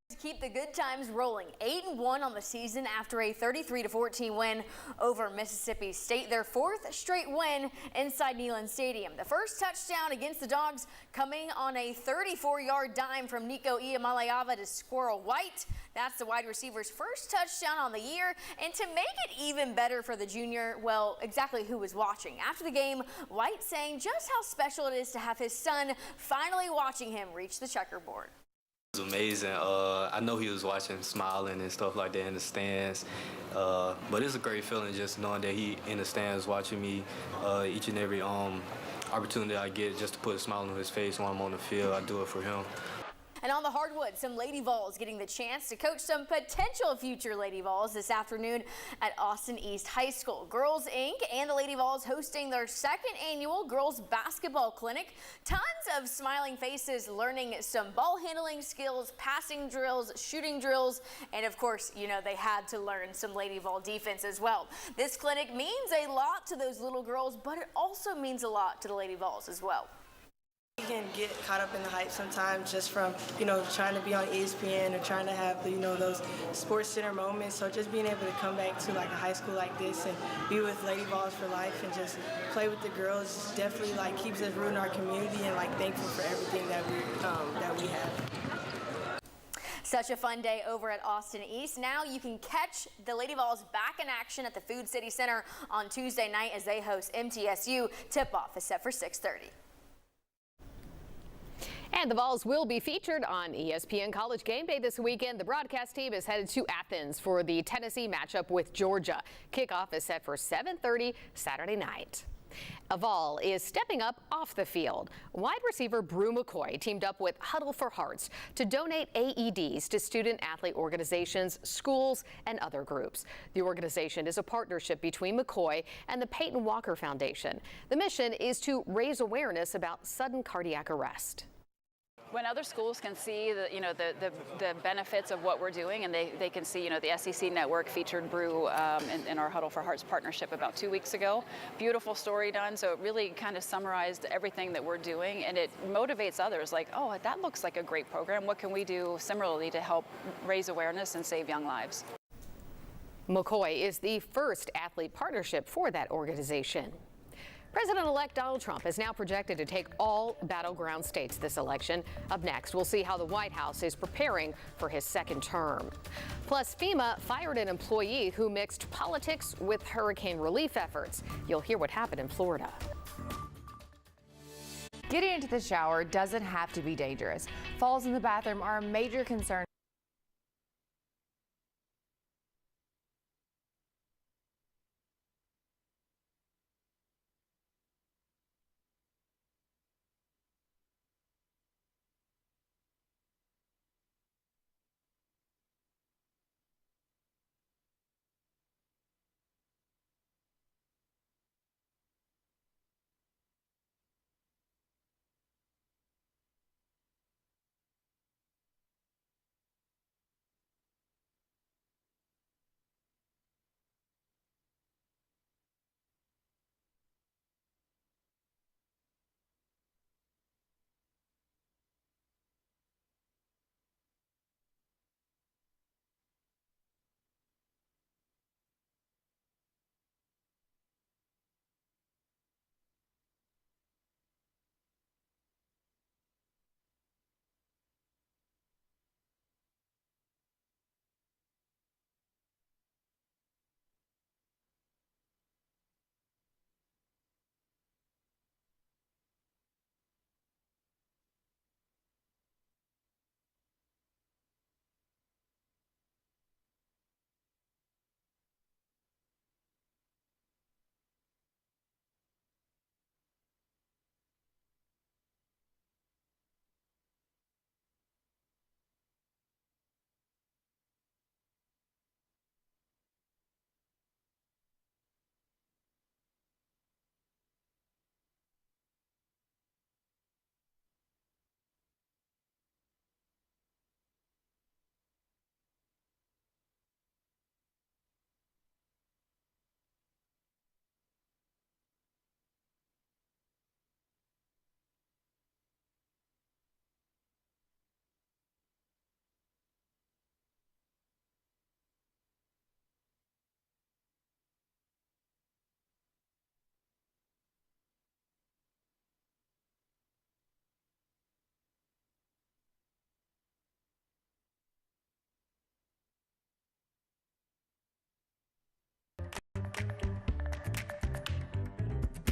To keep the good times rolling. 8-1 on the season after a 33-14 win over Mississippi State, their fourth straight win inside Neyland Stadium. The first touchdown against the Dogs coming on a 34-yard dime from Nico Iamaleava to Squirrel White. That's the wide receiver's first touchdown on the year. And to make it even better for the junior, well, exactly who was watching. After the game, White saying just how special it is to have his son finally watching him reach the checkerboard. It was amazing. I know he was watching, smiling and stuff like that in the stands. But it's a great feeling just knowing that he in the stands watching me each and every opportunity I get just to put a smile on his face when I'm on the field. I do it for him. And on the hardwood, some Lady Vols getting the chance to coach some potential future Lady Vols this afternoon at Austin East High School. Girls Inc. and the Lady Vols hosting their second annual girls basketball clinic. Tons of smiling faces learning some ball handling skills, passing drills, shooting drills, and of course, you know, they had to learn some Lady Vol defense as well. This clinic means a lot to those little girls, but it also means a lot to the Lady Vols as well. You can get caught up in the hype sometimes just from, trying to be on ESPN or trying to have, those sports center moments. So just being able to come back to like a high school like this and be with Lady Vols for life and just play with the girls definitely like keeps us rooting our community and like thankful for everything that we have. Such a fun day over at Austin East. Now you can catch the Lady Vols back in action at the Food City Center on Tuesday night as they host MTSU. Tip-off is set for 6:30. And the Vols will be featured on ESPN College Game Day this weekend. The broadcast team is headed to Athens for the Tennessee matchup with Georgia. Kickoff is set for 7:30 Saturday night. A Vol is stepping up off the field. Wide receiver Brew McCoy teamed up with Huddle for Hearts to donate AEDs to student-athlete organizations, schools, and other groups. The organization is a partnership between McCoy and the Peyton Walker Foundation. The mission is to raise awareness about sudden cardiac arrest. When other schools can see the benefits of what we're doing, and they can see, the SEC network featured Brew in our Huddle for Hearts partnership about 2 weeks ago. Beautiful story done. So it really kind of summarized everything that we're doing, and it motivates others like, oh, that looks like a great program. What can we do similarly to help raise awareness and save young lives? McCoy is the first athlete partnership for that organization. President-elect Donald Trump is now projected to take all battleground states this election. Up next, we'll see how the White House is preparing for his second term. Plus, FEMA fired an employee who mixed politics with hurricane relief efforts. You'll hear what happened in Florida. Getting into the shower doesn't have to be dangerous. Falls in the bathroom are a major concern.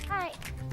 Hi.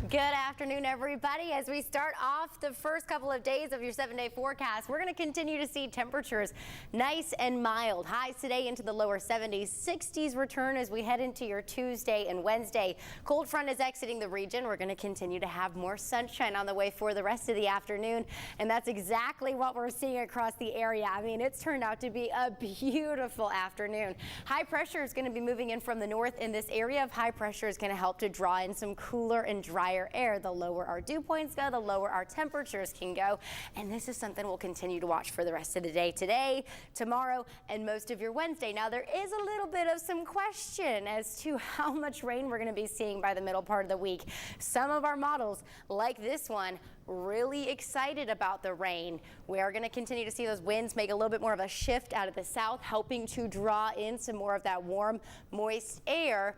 Good afternoon, everybody. As we start off the first couple of days of your 7-day forecast, we're going to continue to see temperatures nice and mild. Highs today into the lower 70s. 60s return as we head into your Tuesday and Wednesday. Cold front is exiting the region. We're going to continue to have more sunshine on the way for the rest of the afternoon. And that's exactly what we're seeing across the area. I mean, it's turned out to be a beautiful afternoon. High pressure is going to be moving in from the north in this area of high pressure is going to help to draw in some cooler and drier drier air, the lower our dew points go, the lower our temperatures can go. And this is something we'll continue to watch for the rest of the day today, tomorrow, and most of your Wednesday. Now, there is a little bit of some question as to how much rain we're going to be seeing by the middle part of the week. Some of our models, like this one, really excited about the rain. We are going to continue to see those winds make a little bit more of a shift out of the south, helping to draw in some more of that warm, moist air.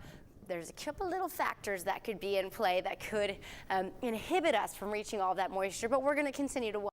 There's a couple little factors that could be in play that could inhibit us from reaching all of that moisture, but we're going to continue to watch.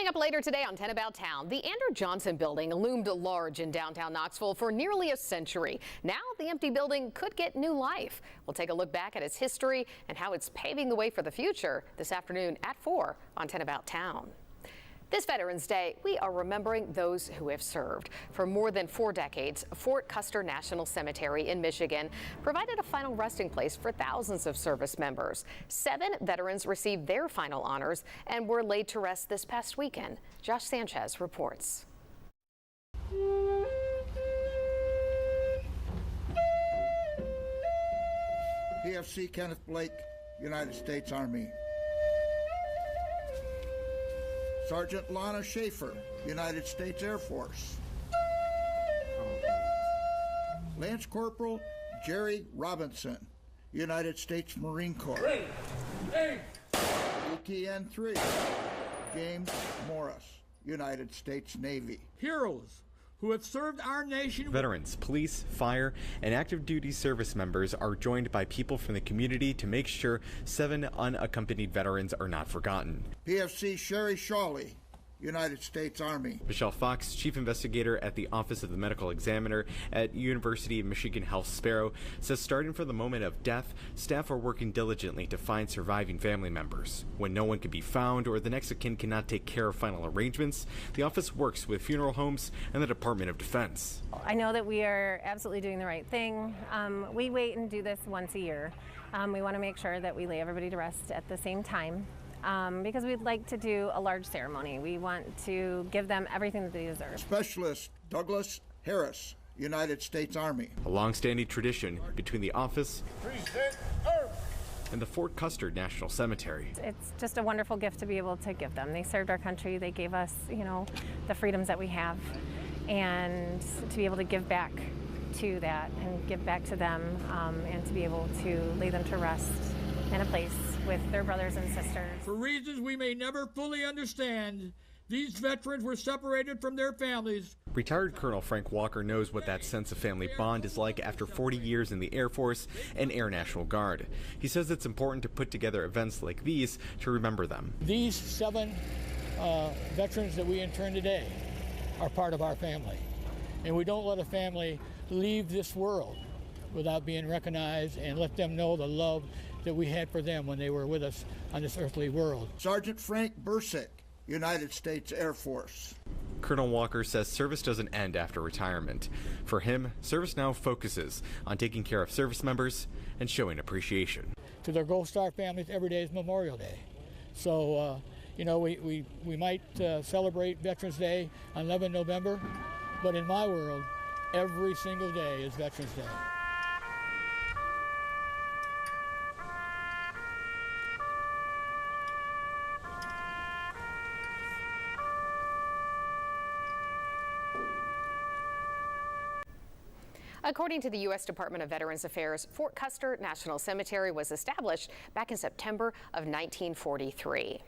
Coming up later today on 10 About Town, the Andrew Johnson building loomed large in downtown Knoxville for nearly a century. Now the empty building could get new life. We'll take a look back at its history and how it's paving the way for the future this afternoon at 4 on 10 About Town. This Veterans Day, we are remembering those who have served. For more than 4 decades, Fort Custer National Cemetery in Michigan provided a final resting place for thousands of service members. 7 veterans received their final honors and were laid to rest this past weekend. Josh Sanchez reports. PFC Kenneth Blake, United States Army. Sergeant Lana Schaefer, United States Air Force. Lance Corporal Jerry Robinson, United States Marine Corps. ETN 3, James Morris, United States Navy. Heroes who have served our nation. Veterans, police, fire, and active duty service members are joined by people from the community to make sure 7 unaccompanied veterans are not forgotten. PFC Sherry Shawley, United States Army. Michelle Fox, Chief Investigator at the Office of the Medical Examiner at University of Michigan Health Sparrow, says starting from the moment of death, staff are working diligently to find surviving family members. When no one can be found or the next of kin cannot take care of final arrangements, the office works with funeral homes and the Department of Defense. I know that we are absolutely doing the right thing. We wait and do this once a year. We want to make sure that we lay everybody to rest at the same time. Because we'd like to do a large ceremony. We want to give them everything that they deserve. Specialist Douglas Harris, United States Army. A long-standing tradition between the office and the Fort Custer National Cemetery. It's just a wonderful gift to be able to give them. They served our country. They gave us, the freedoms that we have, and to be able to give back to that and give back to them, and to be able to lay them to rest in a place with their brothers and sisters. For reasons we may never fully understand, these veterans were separated from their families. Retired Colonel Frank Walker knows what that sense of family bond is like after 40 years in the Air Force and Air National Guard. He says it's important to put together events like these to remember them. These 7 veterans that we intern today are part of our family. And we don't let a family leave this world without being recognized and let them know the love that we had for them when they were with us on this earthly world. Sergeant Frank Bursick, United States Air Force. Colonel Walker says service doesn't end after retirement. For him, service now focuses on taking care of service members and showing appreciation. To their Gold Star families, every day is Memorial Day. So, we might celebrate Veterans Day on 11 November, but in my world, every single day is Veterans Day. According to the U.S. Department of Veterans Affairs, Fort Custer National Cemetery was established back in September of 1943.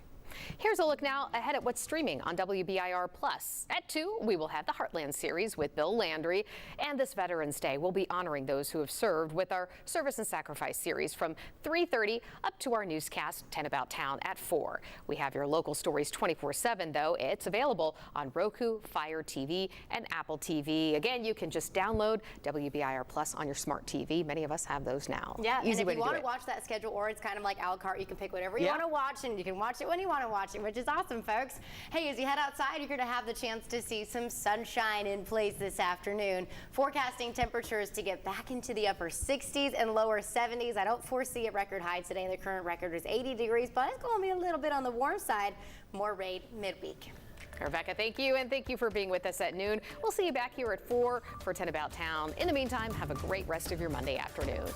Here's a look now ahead at what's streaming on WBIR+. At 2, we will have the Heartland series with Bill Landry. And this Veterans Day, we'll be honoring those who have served with our Service and Sacrifice series from 3:30 up to our newscast 10 About Town at 4. We have your local stories 24/7, though. It's available on Roku, Fire TV, and Apple TV. Again, you can just download WBIR+ on your smart TV. Many of us have those now. Yeah, Easy and way if you to do want it. to watch that schedule, or it's kind of like a la carte, you can pick whatever you Yeah. want to watch, and you can watch it when you want to watch it, which is awesome, folks. Hey, as you head outside, you're going to have the chance to see some sunshine in place this afternoon. Forecasting temperatures to get back into the upper 60s and lower 70s. I don't foresee a record high today. The current record is 80 degrees, but it's going to be a little bit on the warm side. More rain midweek. Rebecca, thank you, and thank you for being with us at noon. We'll see you back here at 4 for 10 About Town. In the meantime, have a great rest of your Monday afternoon.